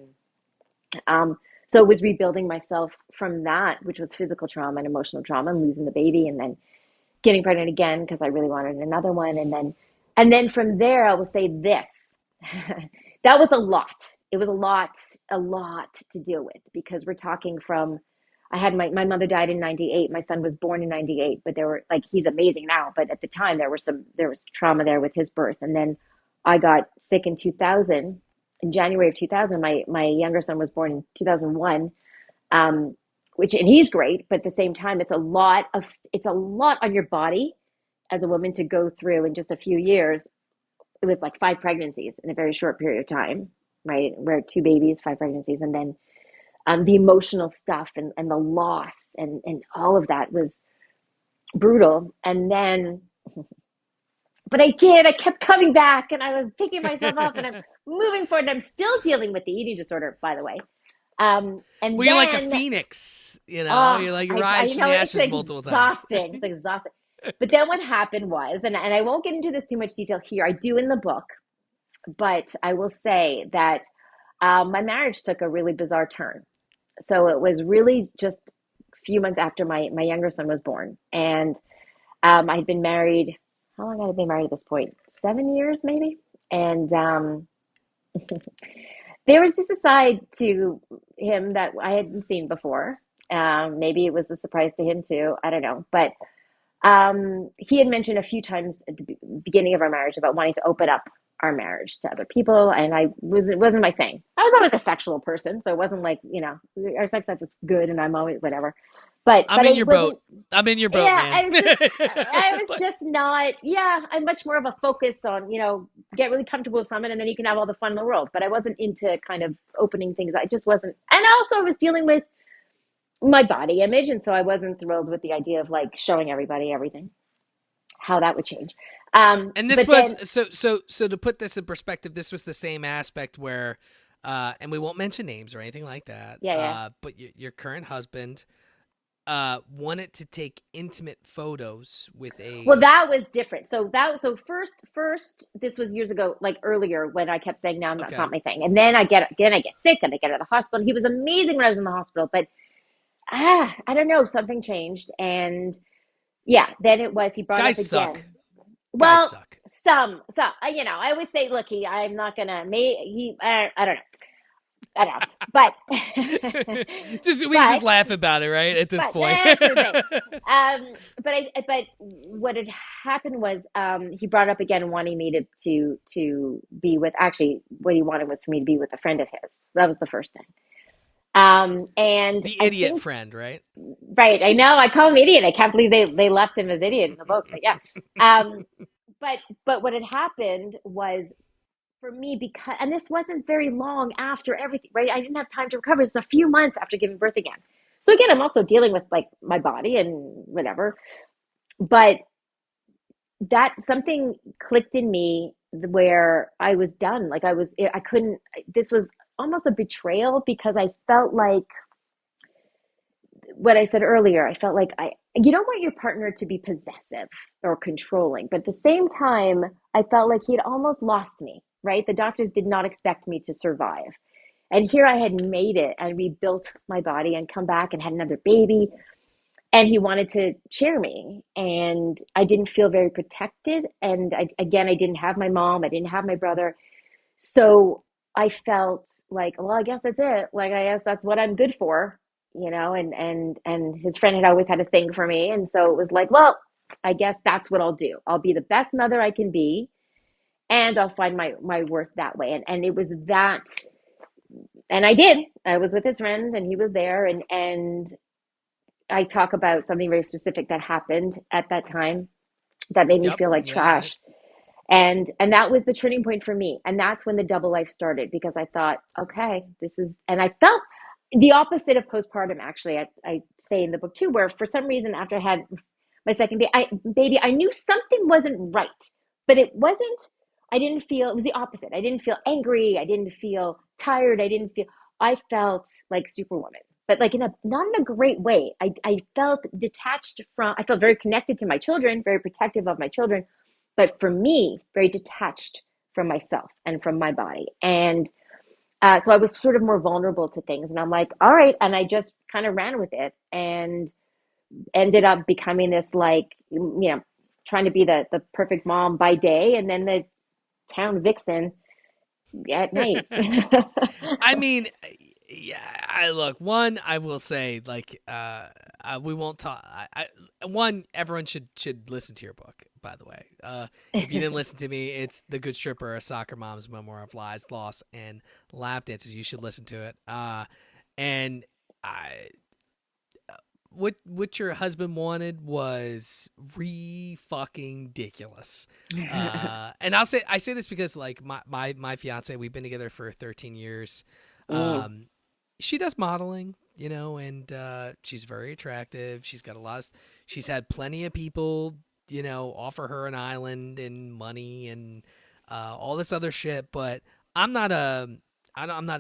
And so it was rebuilding myself from that, which was physical trauma and emotional trauma and losing the baby and then getting pregnant again because I really wanted another one. And then from there, I will say this. That was a lot. It was a lot to deal with because we're talking from, I had my mother died in 98. My son was born in 98, but there were like, he's amazing now. But at the time there was trauma there with his birth. And then I got sick in 2000, in January of 2000. My younger son was born in 2001. And he's great, but at the same time, it's a lot on your body as a woman to go through in just a few years. It was like 5 pregnancies in a very short period of time, right? Where 2 babies, 5 pregnancies, and then the emotional stuff and the loss and all of that was brutal. And then, but I kept coming back and I was picking myself up and I'm moving forward. And I'm still dealing with the eating disorder, by the way. And well, you're like a phoenix, you're like you rise from the ashes multiple times. It's exhausting. But then what happened was, and I won't get into this too much detail here, I do in the book, but I will say that my marriage took a really bizarre turn. So it was really just a few months after my younger son was born. And I had been married, how long had I been married at this point? 7 years maybe? And there was just a side to him that I hadn't seen before. Maybe it was a surprise to him too. I don't know. But he had mentioned a few times at the beginning of our marriage about wanting to open up our marriage to other people. And it wasn't my thing. I was always a sexual person. So it wasn't like, our sex life was good and I'm always whatever. But I'm in your boat. I'm in your boat, yeah, man. I was just not, I'm much more of a focus on, get really comfortable with someone and then you can have all the fun in the world. But I wasn't into kind of opening things. I just wasn't. And also I was dealing with my body image. And so I wasn't thrilled with the idea of like showing everybody everything, how that would change. And this was, so to put this in perspective, this was the same aspect where, and we won't mention names or anything like that. Yeah. But your current husband wanted to take intimate photos with a. Well, that was different. So first, this was years ago, like earlier when I kept saying, no, that's not my thing. And then I get sick and I get out of the hospital. He was amazing when I was in the hospital, but I don't know, something changed. And yeah, then it was, he brought Guys up again. Suck. Well, Guys suck. some, I always say, look, I'm not going to, I don't know. I know, but we just laugh about it, right? At this point. But what had happened was he brought up again wanting me to be with. Actually, what he wanted was for me to be with a friend of his. That was the first thing. And the idiot friend, right? Right. I know. I call him idiot. I can't believe they left him as idiot in the book. But yeah. But what had happened was, for me, because, and this wasn't very long after everything, right? I didn't have time to recover. It's a few months after giving birth again. So again, I'm also dealing with like my body and whatever, but that something clicked in me where I was done. Like I couldn't, this was almost a betrayal because I felt like what I said earlier, I felt like you don't want your partner to be possessive or controlling, but at the same time, I felt like he'd almost lost me, right? The doctors did not expect me to survive. And here I had made it and rebuilt my body and come back and had another baby. And he wanted to share me. And I didn't feel very protected. And I didn't have my mom. I didn't have my brother. So I felt like, well, I guess that's it. Like, I guess that's what I'm good for. And his friend had always had a thing for me. And so it was like, well, I guess that's what I'll do. I'll be the best mother I can be. and I'll find my worth that way. And it was that, and I did. I was with his friend, and he was there, and I talk about something very specific that happened at that time that made me Yep. feel like Yeah. trash. And that was the turning point for me. And that's when the double life started, because I thought, okay, this is, and I felt the opposite of postpartum. Actually, I say in the book too, where for some reason after I had my second baby, I knew something wasn't right, but it wasn't. I didn't feel, it was the opposite. I didn't feel angry. I didn't feel tired. I felt like Superwoman, but like not in a great way. I felt detached from, I felt very connected to my children, very protective of my children, but for me, very detached from myself and from my body. And so I was sort of more vulnerable to things. And I'm like, all right. And I just kind of ran with it and ended up becoming this, like, trying to be the perfect mom by day, and then the town vixen at night. I mean, yeah. I look. One, I will say, like, we won't talk. One, everyone should listen to your book. By the way, if you didn't listen to me, it's "The Good Stripper: A Soccer Mom's Memoir of Lies, Loss, and Lap Dances." You should listen to it. And I, what your husband wanted was fucking ridiculous. And I say this because, like, my fiance, we've been together for 13 years. Mm. She does modeling, and she's very attractive. She's had plenty of people, offer her an island and money and all this other shit. But I'm not a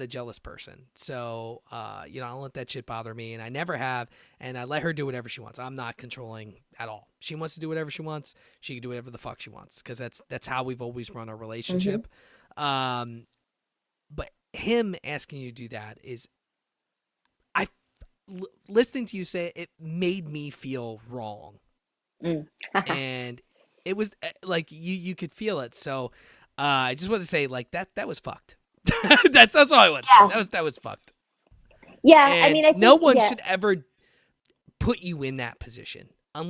jealous person. So, I don't let that shit bother me, and I never have. And I let her do whatever she wants. I'm not controlling at all. She wants to do whatever she wants. She can do whatever the fuck she wants, because that's how we've always run our Hmm. relationship. But him asking you to do that is, listening to you say it made me feel wrong, Mm. and it was like you could feel it. So I just want to say, like, that was fucked. that's all I want to say. Yeah. That was fucked. Yeah. I And mean, I no think, one yeah. should ever put you in that position Yeah.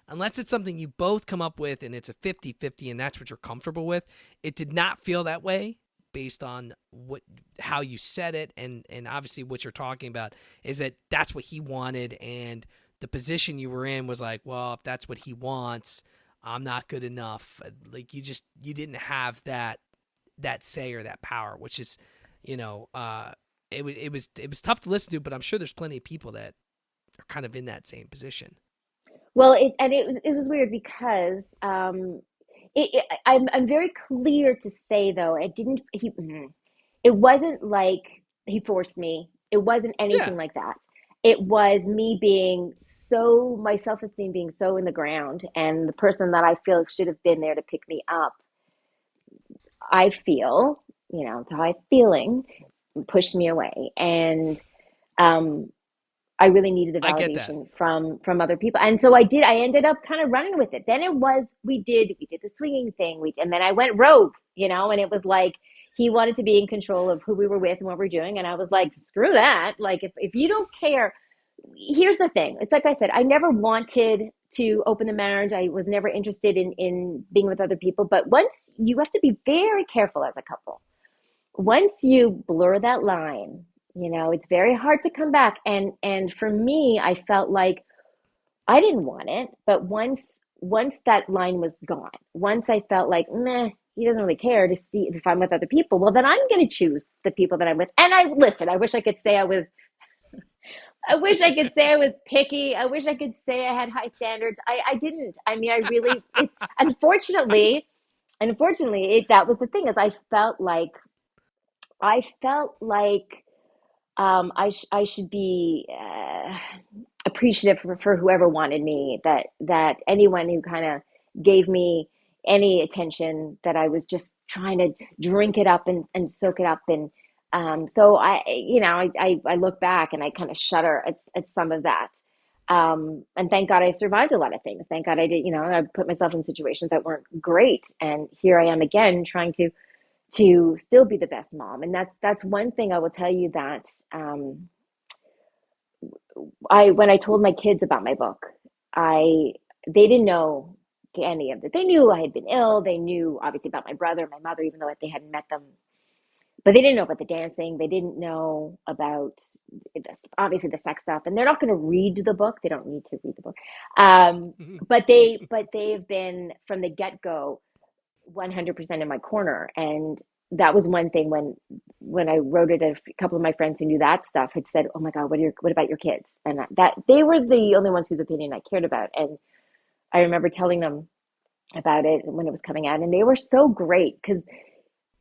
unless it's something you both come up with and it's a 50-50 and that's what you're comfortable with. It did not feel that way based on how you said it, and obviously what you're talking about is that that's what he wanted, and the position you were in was like, well, if that's what he wants, I'm not good enough. Like, you didn't have that say or that power, which is, it was tough to listen to, but I'm sure there's plenty of people that are kind of in that same position. Well, it was weird because I'm very clear to say, though, it wasn't like he forced me. It wasn't Yeah, anything like that. It was me being so, my self-esteem being so in the ground, and the person that I feel should have been there to pick me up, I feel, how I'm feeling, pushed me away. And um, I really needed the I get that. validation from other people. And so I ended up kind of running with it. Then it was, we did the swinging thing. And then I went rogue, and it was like he wanted to be in control of who we were with and what we're doing. And I was like, screw that. Like, if you don't care, here's the thing. It's like I said, I never wanted to open the marriage. I was never interested in being with other people. But once, you have to be very careful as a couple. Once you blur that line, it's very hard to come back. And for me, I felt like I didn't want it, but once that line was gone, once I felt like, meh, he doesn't really care to see if I'm with other people, well, then I'm going to choose the people that I'm with. And listen, I wish I could say I was picky. I wish I could say I had high standards. I didn't. I mean, I really, unfortunately, that was the thing, is I felt like I should be appreciative for whoever wanted me. That anyone who kind of gave me any attention, that I was just trying to drink it up and soak it up. And so I look back and I kind of shudder at some of that. And thank God I survived a lot of things. Thank God I did. I put myself in situations that weren't great, and here I am again trying to still be the best mom. And that's one thing I will tell you, that I when I told my kids about my book, I they didn't know any of it. They knew I had been ill. They knew obviously about my brother and my mother, even though they hadn't met them. But they didn't know about the dancing. They didn't know about this, obviously the sex stuff. And they're not going to read the book. They don't need to read the book. But they've been from the get-go 100% in my corner. And that was one thing when I wrote it, a couple of my friends who knew that stuff had said, "Oh my God, what about your kids?" And that they were the only ones whose opinion I cared about. And I remember telling them about it when it was coming out, and they were so great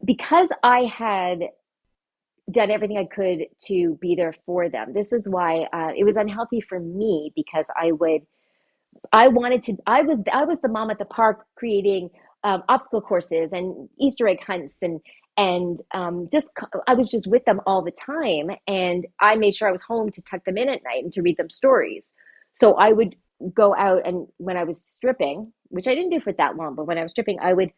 because I had done everything I could to be there for them. This is why it was unhealthy for me, because I was the mom at the park creating obstacle courses and Easter egg hunts and just I was just with them all the time, and I made sure I was home to tuck them in at night and to read them stories. So I would go out, and when I was stripping, which I didn't do for that long, but when I was stripping, I would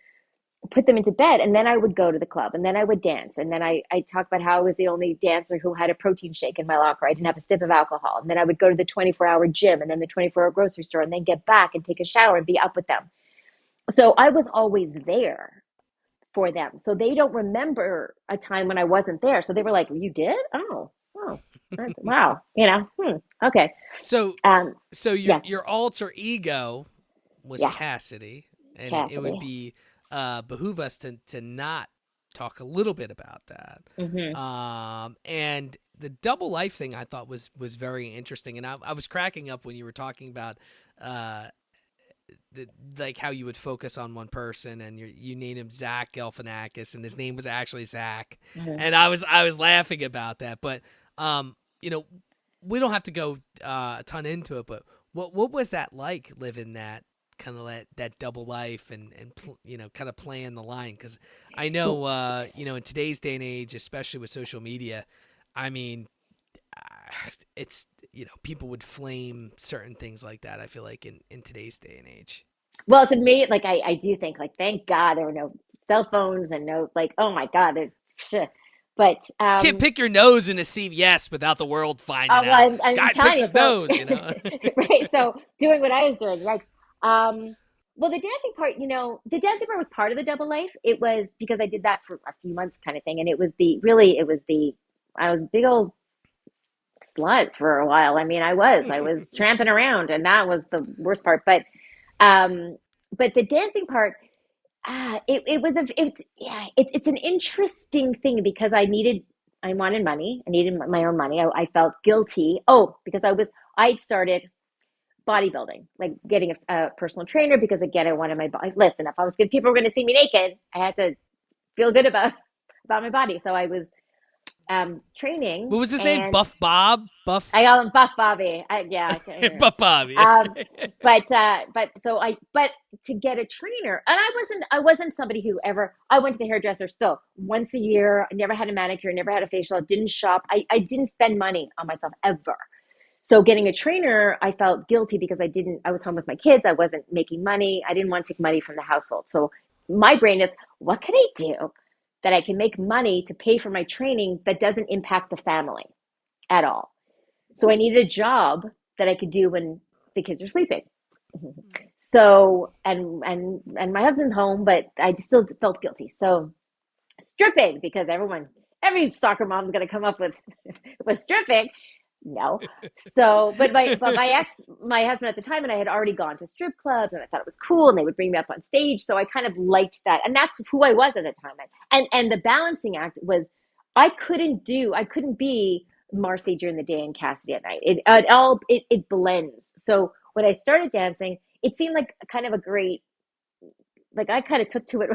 put them into bed, and then I would go to the club, and then I would dance, and then I talk about how I was the only dancer who had a protein shake in my locker. I didn't have a sip of alcohol. And then I would go to the 24-hour gym, and then the 24-hour grocery store, and then get back and take a shower and be up with them. So I was always there for them. So they don't remember a time when I wasn't there. So they were like, "You did? Oh, wow. Okay." So Yeah, your alter ego was yeah, Cassidy, and it would Cassidy. be behoove us to not talk a little bit about that. Hmm. And the double life thing I thought was very interesting, and I was cracking up when you were talking about like how you would focus on one person, and you named him Zach Galifianakis, and his name was actually Zach, Hmm. and I was laughing about that. But you know, we don't have to go a ton into it, but what was that like, living that kind of that double life and kind of playing the line? Because I know in today's day and age, especially with social media, I mean, it's people would flame certain things like that. I feel like in today's day and age. Well, to me, like I do think, like, thank God there were no cell phones and no, like, oh my God, shit. But Can't pick your nose in a CVS without the world finding well, out. I'm Guy telling picks you, his so nose, you know. right. So doing what I was doing, yikes. Well, the dancing part, the dancing part was part of the double life. It was because I did that for a few months, kind of thing, and it was the I was a big old slut for a while. I mean, I was tramping around, and that was the worst part. Um, but the dancing part, it was it's yeah, it's an interesting thing because I wanted money. I needed my own money. I felt guilty. Oh, because I'd started bodybuilding, like getting a personal trainer, because again, I wanted my body. Listen, if people were going to see me naked, I had to feel good about my body. So I was training, What was his name? and Buff Bob? I Buff call him Buff Bobby. Yeah. Buff Bob, yeah. Um, but to get a trainer, and I wasn't somebody who ever. I went to the hairdresser still once a year. I never had a manicure, never had a facial, didn't shop. I didn't spend money on myself ever. So getting a trainer, I felt guilty because I was home with my kids. I wasn't making money. I didn't want to take money from the household. So my brain is, what can I do that I can make money to pay for my training that doesn't impact the family at all? So I needed a job that I could do when the kids are sleeping. So, and my husband's home, but I still felt guilty. So stripping, because every soccer mom's going to come up with stripping. No. So, my husband at the time, and I had already gone to strip clubs, and I thought it was cool, and they would bring me up on stage. So I kind of liked that, and that's who I was at the time. And the balancing act was, I couldn't be Marci during the day and Cassidy at night. It blends. So when I started dancing, it seemed like kind of a great, like I kind of took to it.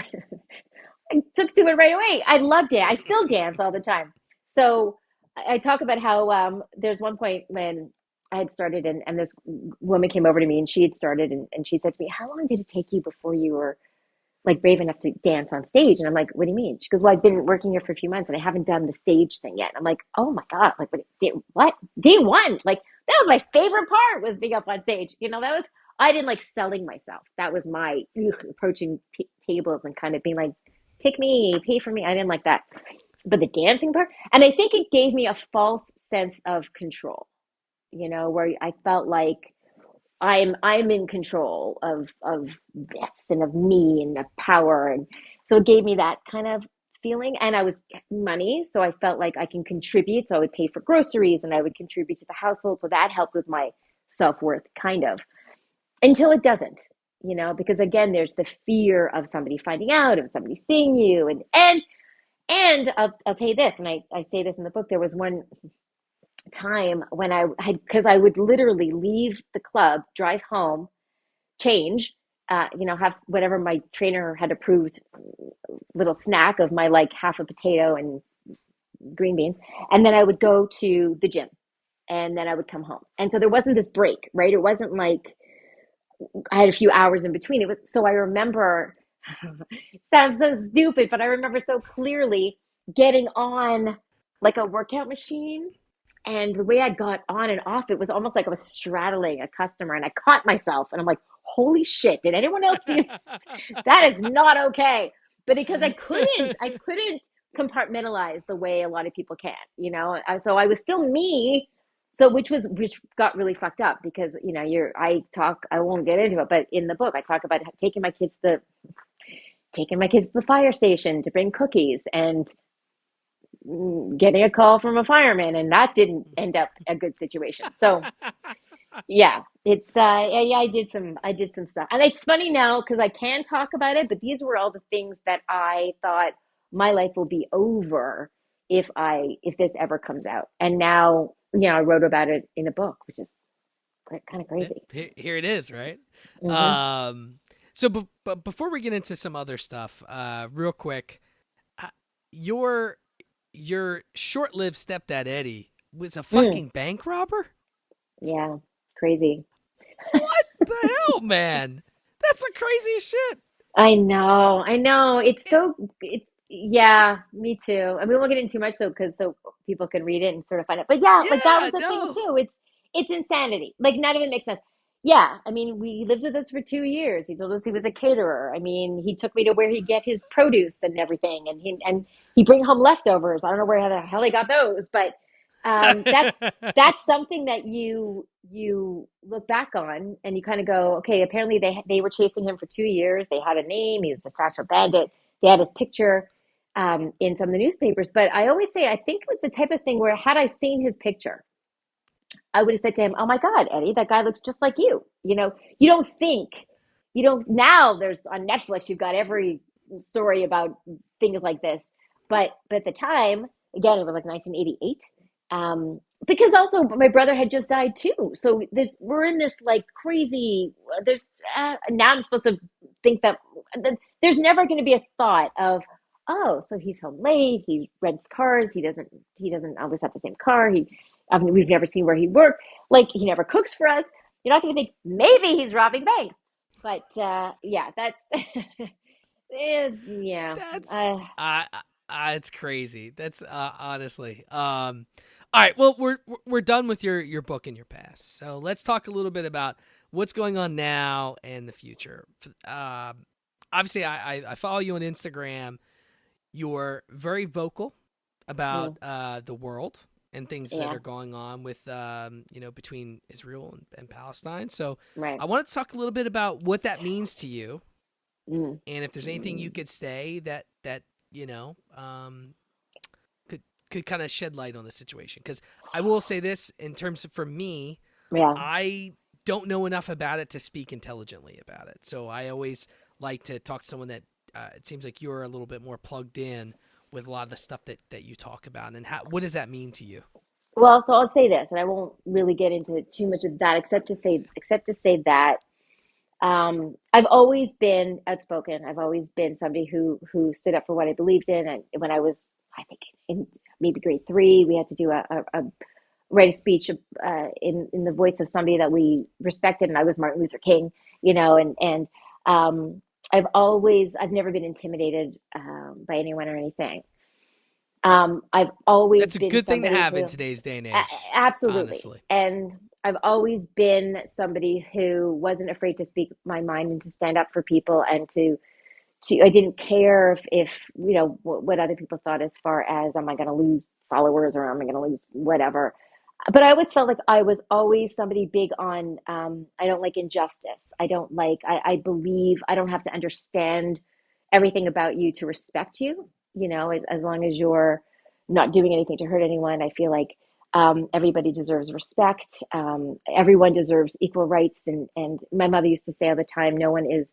I took to it right away. I loved it. I still dance all the time. So I talk about how there's one point when I had started, and this woman came over to me, and she had started, and she said to me, "How long did it take you before you were like brave enough to dance on stage?" And I'm like, "What do you mean?" She goes, "Well, I've been working here for a few months, and I haven't done the stage thing yet." I'm like, "Oh my God, like what? Day one? Like that was my favorite part, was being up on stage. I didn't like selling myself. That was my approaching tables and kind of being like, pick me, pay for me. I didn't like that. But the dancing part, and I think it gave me a false sense of control, where I felt like I'm in control of this and of me and of power. And so it gave me that kind of feeling. And I was money, so I felt like I can contribute. So I would pay for groceries and I would contribute to the household. So that helped with my self-worth, kind of, until it doesn't, because again, there's the fear of somebody finding out, of somebody seeing you. And I'll tell you this, and I say this in the book. There was one time when because I would literally leave the club, drive home, change, have whatever my trainer had approved, little snack of my, like, half a potato and green beans, and then I would go to the gym, and then I would come home. And so there wasn't this break, right? It wasn't like I had a few hours in between. It was, so I remember, it sounds so stupid, but I remember so clearly getting on like a workout machine. And the way I got on and off, it was almost like I was straddling a customer, and I caught myself and I'm like, holy shit, did anyone else see it? That is not okay. But because I couldn't compartmentalize the way a lot of people can. So I was still me. So which got really fucked up because, I won't get into it, but in the book I talk about taking my kids to the fire station to bring cookies, and getting a call from a fireman, and that didn't end up a good situation. So yeah, it's yeah, I did some stuff, and it's funny now because I can talk about it, but these were all the things that I thought my life will be over if this ever comes out. And now, I wrote about it in a book, which is kind of crazy. Here it is, right? Mm-hmm. So but before we get into some other stuff, real quick, your short-lived stepdad Eddie was a fucking bank robber? Yeah, crazy. What the hell, man? That's the craziest shit. I know. Yeah, me too. I mean, we won't get into too much, so people can read it and sort of find it. But yeah, like that Yeah, was the thing no. too. It's insanity. Like, none of it makes sense. Yeah, I mean, we lived with us for 2 years. He told us he was a caterer. I mean, he took me to where he'd get his produce and everything, and he'd bring home leftovers. I don't know where the hell he got those, but that's something that you look back on and you kind of go, okay, apparently they were chasing him for 2 years. They had a name. He was the Satchel Bandit. They had his picture in some of the newspapers. But I always say, I think it was the type of thing where, had I seen his picture, I would have said to him, "Oh my God, Eddie, that guy looks just like you." You don't think, now there's on Netflix, you've got every story about things like this. But at the time, again, it was like 1988. Because also my brother had just died too. So we're in this like crazy, now I'm supposed to think that there's never going to be a thought of, oh, so he's home late, he rents cars, he doesn't always have the same car, we've never seen where he worked, like, he never cooks for us. You're not going to think maybe he's robbing banks. But yeah, that's yeah. That's it's crazy. That's honestly. All right, well, we're done with your book and your past. So let's talk a little bit about what's going on now and the future. Obviously, I follow you on Instagram. You're very vocal about the world and things that Yeah. are going on with between Israel and Palestine. So Right. I wanted to talk a little bit about what that means to you, Mm. and if there's anything you could say that could kind of shed light on the situation. Because I will say this, in terms of, for me, Yeah. I don't know enough about it to speak intelligently about it. So I always like to talk to someone that it seems like you're a little bit more plugged in with a lot of the stuff that you talk about. And what does that mean to you? Well, so I'll say this, and I won't really get into too much of that, except to say that I've always been outspoken. I've always been somebody who stood up for what I believed in. And when I was, I think, in maybe grade 3, we had to do a write a speech in the voice of somebody that we respected, and I was Martin Luther King. And I've never been intimidated by anyone or anything. I've always That's a been good thing to somebody have in who, today's day and age, absolutely. honestly. And I've always been somebody who wasn't afraid to speak my mind and to stand up for people, and I didn't care if what other people thought, as far as, am I going to lose followers or am I going to lose whatever. But I always felt like I was always somebody big on, I don't like injustice. I believe I don't have to understand everything about you to respect you, as long as you're not doing anything to hurt anyone. I feel like everybody deserves respect. Everyone deserves equal rights. And my mother used to say all the time, no one is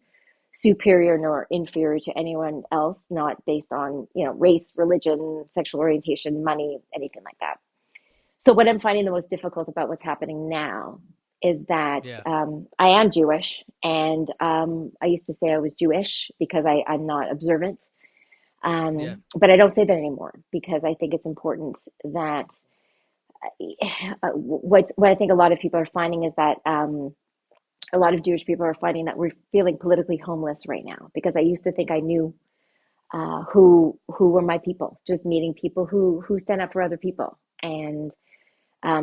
superior nor inferior to anyone else, not based on, race, religion, sexual orientation, money, anything like that. So what I'm finding the most difficult about what's happening now is that Yeah. I am Jewish, and I used to say I was Jewish because I'm not observant, Yeah. but I don't say that anymore because I think it's important that what I think a lot of people are finding is that a lot of Jewish people are finding that we're feeling politically homeless right now because I used to think I knew who were my people, just meeting people who stand up for other people. And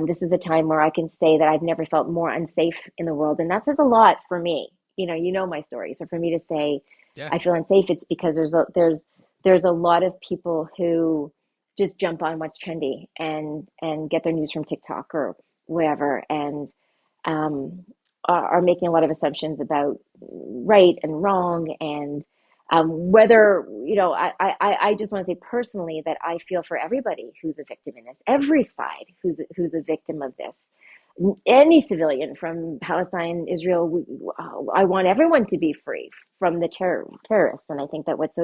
this is a time where I can say that I've never felt more unsafe in the world, and that says a lot for me. My story. So for me to say Yeah. I feel unsafe, it's because there's a lot of people who just jump on what's trendy and get their news from TikTok or wherever, and um, are making a lot of assumptions about right and wrong, and whether I just want to say personally that I feel for everybody who's a victim in this, every side who's a victim of this, any civilian from Palestine, Israel. I want everyone to be free from the terrorists, and I think that what's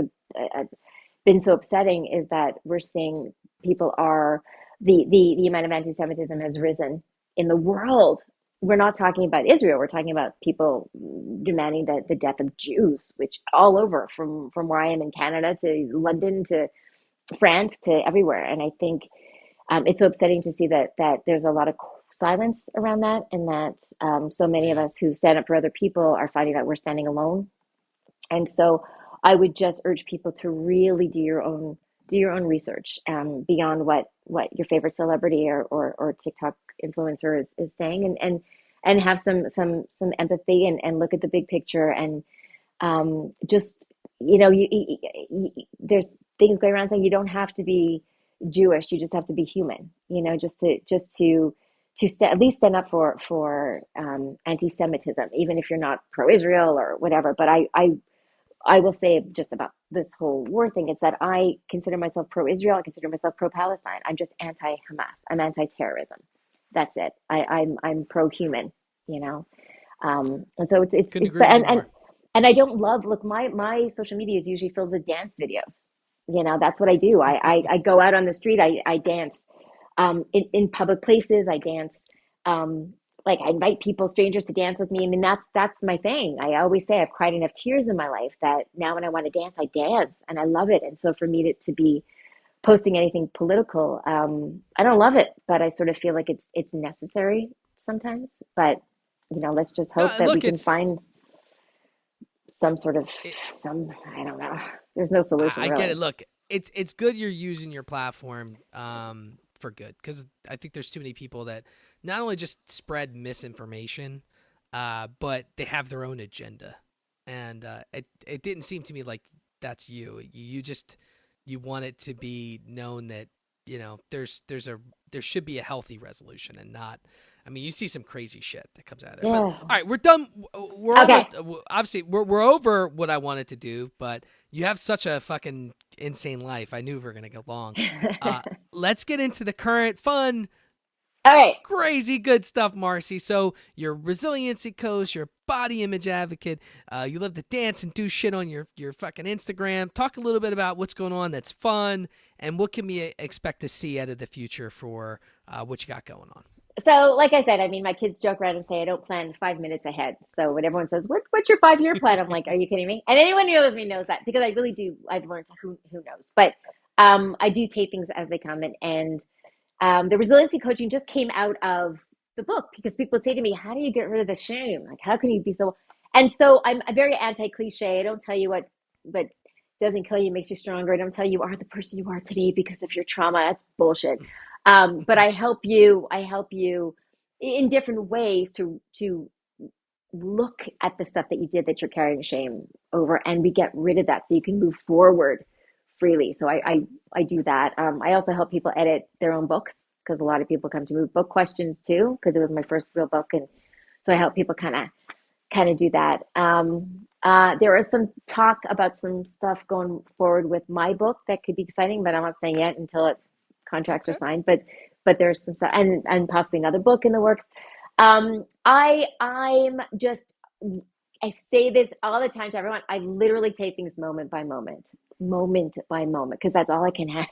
been so upsetting is that we're seeing people are the amount of anti-Semitism has risen in the world. We're not talking about Israel. We're talking about people demanding the death of Jews, which all over from where I am in Canada to London to France to everywhere. And I think it's so upsetting to see that there's a lot of silence around that, and that so many of Yeah. us who stand up for other people are finding that we're standing alone. And so I would just urge people to really do your own research, beyond what your favorite celebrity or TikTok influencer is saying, and have some empathy, and look at the big picture, and just there's things going around saying you don't have to be Jewish, you just have to be human, just to at least stand up for anti-Semitism, even if you're not pro-Israel or whatever. But I will say just about this whole war thing, it's that I consider myself pro-Israel. I consider myself pro-Palestine. I'm just anti-Hamas. I'm anti-terrorism. That's it. I'm pro-human, you know. And so Couldn't it's agree with you more. and I don't love, look, my social media is usually filled with dance videos. That's what I do. I go out on the street. I dance in public places. I dance. Um, like I invite people, strangers, to dance with me. I mean, that's my thing. I always say I've cried enough tears in my life that now when I want to dance, I dance, and I love it. And so for me to be posting anything political, I don't love it, but I sort of feel like it's necessary sometimes. But let's just No, hope and that we look, can find some sort of it, some. I don't know. There's no solution I get really. it. Look, it's good you're using your platform for good, because I think there's too many people that not only just spread misinformation, but they have their own agenda, and it didn't seem to me like that's you. You want it to be known that there should be a healthy resolution, and not. I mean, you see some crazy shit that comes out of there. But Yeah. all right, we're done. We're Okay. almost obviously we're over what I wanted to do, but you have such a fucking insane life. I knew we were gonna go long. Uh, let's get into the current fun, All right. crazy good stuff, Marci. So you're a resiliency coach, you're a body image advocate. You love to dance and do shit on your fucking Instagram. Talk a little bit about what's going on that's fun, and what can we expect to see out of the future for what you got going on. So, like I said, I mean, my kids joke around and say I don't plan 5 minutes ahead. So when everyone says, what's your 5 year plan?" I'm like, are you kidding me? And anyone who knows me knows that, because I really do. I've learned who knows, but I do take things as they come, and the resiliency coaching just came out of the book, because people would say to me, "How do you get rid of the shame? Like, how can you be so?" And so I'm a very anti cliche. I don't tell you what doesn't kill you makes you stronger. I don't tell you are the person you are today because of your trauma. That's bullshit. But I help you. I help you in different ways to look at the stuff that you did that you're carrying shame over, and we get rid of that so you can move forward freely. So I do that. I also help people edit their own books. because a lot of people come to me with book questions too, because it was my first real book. And so I help people kind of do that. There is some talk about some stuff going forward with my book that could be exciting, but I'm not saying yet until contracts are Okay. signed. But there's some stuff, and possibly another book in the works. I'm just, I say this all the time to everyone. I literally take things moment by moment, because that's all I can have.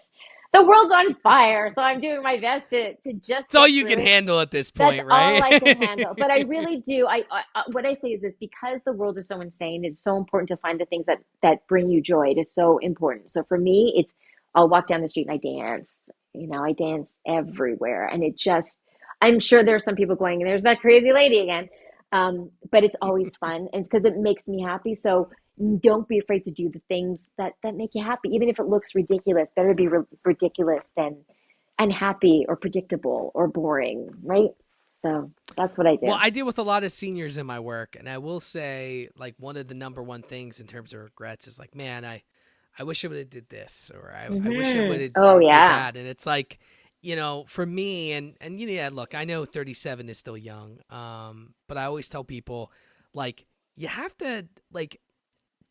The world's on fire, so I'm doing my best to just It's all get you can through. handle at this That's point, all right? I can handle. But I really do. What I say is this: because the world is so insane, it's so important to find the things that bring you joy. It is so important. So for me, it's I'll walk down the street and I dance. I dance everywhere, and it just. I'm sure there's some people going, "There's that crazy lady again," but it's always fun, and it's because it makes me happy. So don't be afraid to do the things that make you happy, even if it looks ridiculous. Better be ridiculous than unhappy or predictable or boring, right? So that's what I Well, do. I deal with a lot of seniors in my work, and I will say, like, one of the number one things in terms of regrets is like, man, I wish I would have did this, or I wish I would have Oh did yeah. that. And it's like, for me, and yeah, look, I know 37 is still young, but I always tell people, like, you have to, like,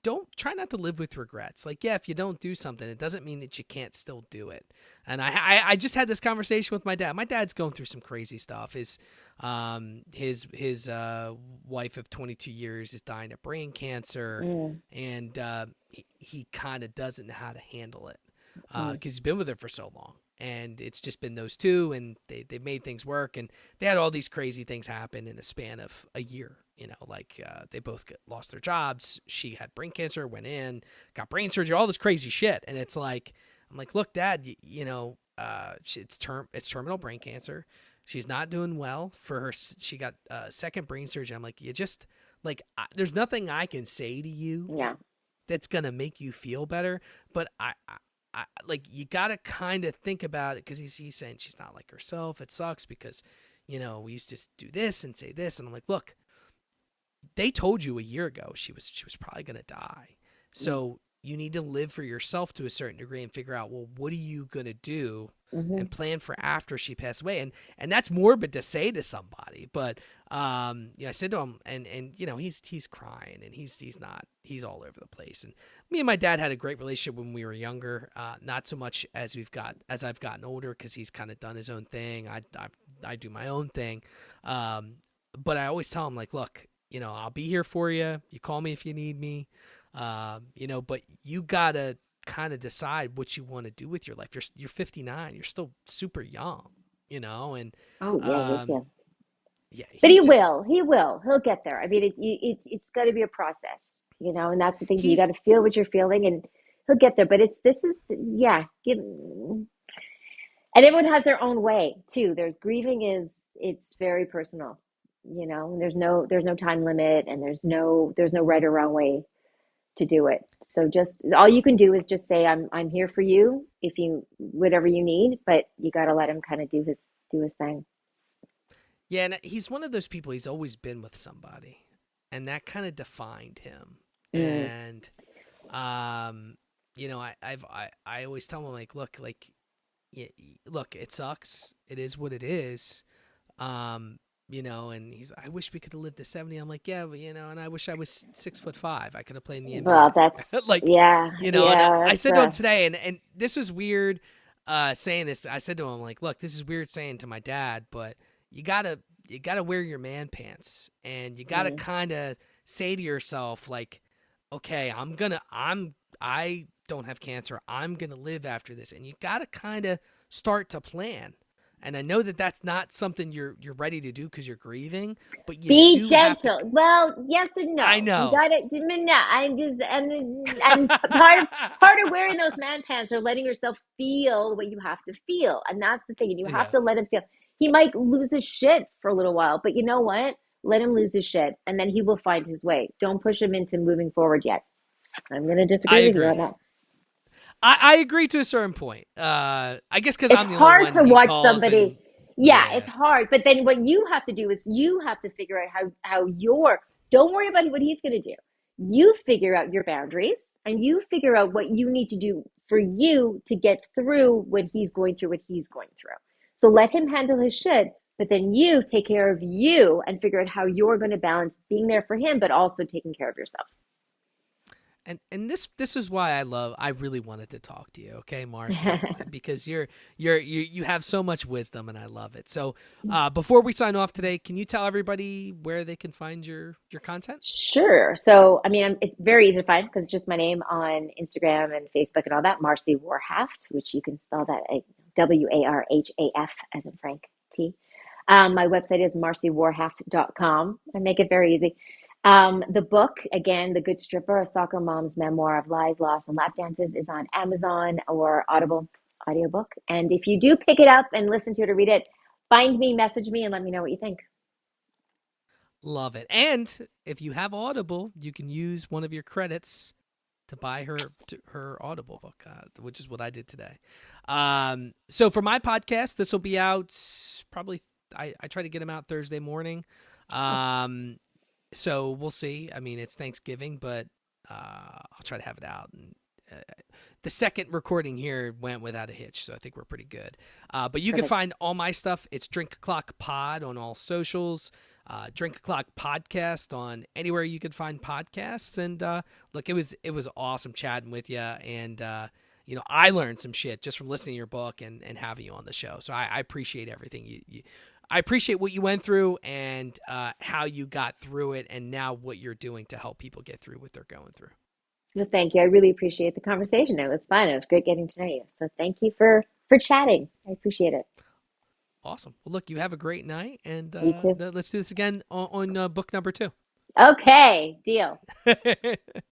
don't try not to live with regrets. Like, yeah, if you don't do something, it doesn't mean that you can't still do it. And I just had this conversation with my dad. My dad's going through some crazy stuff. His wife of 22 years is dying of brain cancer, Mm, and he kind of doesn't know how to handle it mm, because he's been with her for so long. And it's just been those two, and they made things work. And they had all these crazy things happen in a span of a year. They both lost their jobs. She had brain cancer, went in, got brain surgery, all this crazy shit. And it's like, I'm like, look, Dad, it's terminal brain cancer. She's not doing well for her. She got second brain surgery. I'm like, there's nothing I can say to you yeah. that's gonna make you feel better. But I like, you gotta kind of think about it, because he's saying she's not like herself. It sucks because, we used to do this and say this, and I'm like, look, they told you a year ago she was probably gonna die. So you need to live for yourself to a certain degree and figure out, well, what are you gonna do Mm-hmm. and plan for after she passed away. And that's morbid to say to somebody, but I said to him, and he's crying, and he's all over the place. And me and my dad had a great relationship when we were younger, not so much as I've gotten older, because he's kind of done his own thing. I do my own thing, but I always tell him, like, look, I'll be here for you. You call me if you need me, but you gotta kind of decide what you want to do with your life. You're 59. You're still super young, and Oh yeah, yes, yeah. yeah, But he he's just will. He'll get there. I mean, it's got to be a process, and that's the thing. You got he's to feel what you're feeling, and he'll get there. But this is, yeah. And everyone has their own way too. There's grieving it's very personal, and there's no time limit, and there's no right or wrong way to do it. So just all you can do is just say, I'm here for you if you whatever you need, but you got to let him kind of do his thing. yeah, and he's one of those people. He's always been with somebody, and that kind of defined him. Mm, And I always tell him, like, look, like, look, it sucks. It is what it is. And I wish we could have lived to 70. I'm like, yeah, but, and I wish I was 6'5". I could have played in the well, NBA. Like, yeah, and yeah, I that's said to him today, and this was weird, saying this. I said to him, like, look, this is weird saying to my dad, but you gotta wear your man pants, and you gotta mm, kind of say to yourself, like, okay, I don't have cancer. I'm gonna live after this, and you gotta kind of start to plan. And I know that that's not something you're ready to do because you're grieving, but you be do have to. gentle. Well, yes and I no. You know. got it. No, I just and part of wearing those man pants are letting yourself feel what you have to feel, and that's the thing. And you have Yeah, to let him feel. He might lose his shit for a little while, but you know what? Let him lose his shit, and then he will find his way. Don't push him into moving forward yet. I'm going to I disagree with you on agree. that. I agree to a certain point. I guess because It's I'm the only hard one to he watch calls, somebody. and Yeah, it's yeah, hard. But then what you have to do is you have to figure out how you're, don't worry about what he's going to do. You figure out your boundaries and you figure out what you need to do for you to get through when he's going through what he's going through. So let him handle his should, but then you take care of you and figure out how you're going to balance being there for him, but also taking care of yourself. And this is why I really wanted to talk to you, okay, Marci, because you have so much wisdom and I love it. So before we sign off today, can you tell everybody where they can find your content? Sure. So, I mean, it's very easy to find because it's just my name on Instagram and Facebook and all that. Marci Warhaft, which you can spell that Warhaf as in Frank T. My website is marciwarhaft.com. I make it very easy. The book, again, The Good Stripper, a soccer mom's memoir of lies, loss, and lap dances, is on Amazon or Audible audiobook. And if you do pick it up and listen to it or read it, find me, message me, and let me know what you think. Love it. And if you have Audible, you can use one of your credits to buy her Audible book, which is what I did today. So for my podcast, this will be out probably. I try to get them out Thursday morning. So we'll see. I mean, it's Thanksgiving, but I'll try to have it out. And the second recording here went without a hitch, so I think we're pretty good. But you can find all my stuff. It's Drink O'Clock Pod on all socials. Drink O'Clock Podcast on anywhere you could find podcasts. And look, it was awesome chatting with you. And I learned some shit just from listening to your book and having you on the show. So I appreciate everything I appreciate what you went through and how you got through it, and now what you're doing to help people get through what they're going through. Well, thank you. I really appreciate the conversation. It was fun. It was great getting to know you. So thank you for chatting. I appreciate it. Awesome. Well, look, you have a great night, and You too. let's do this again on book number 2. Okay, deal.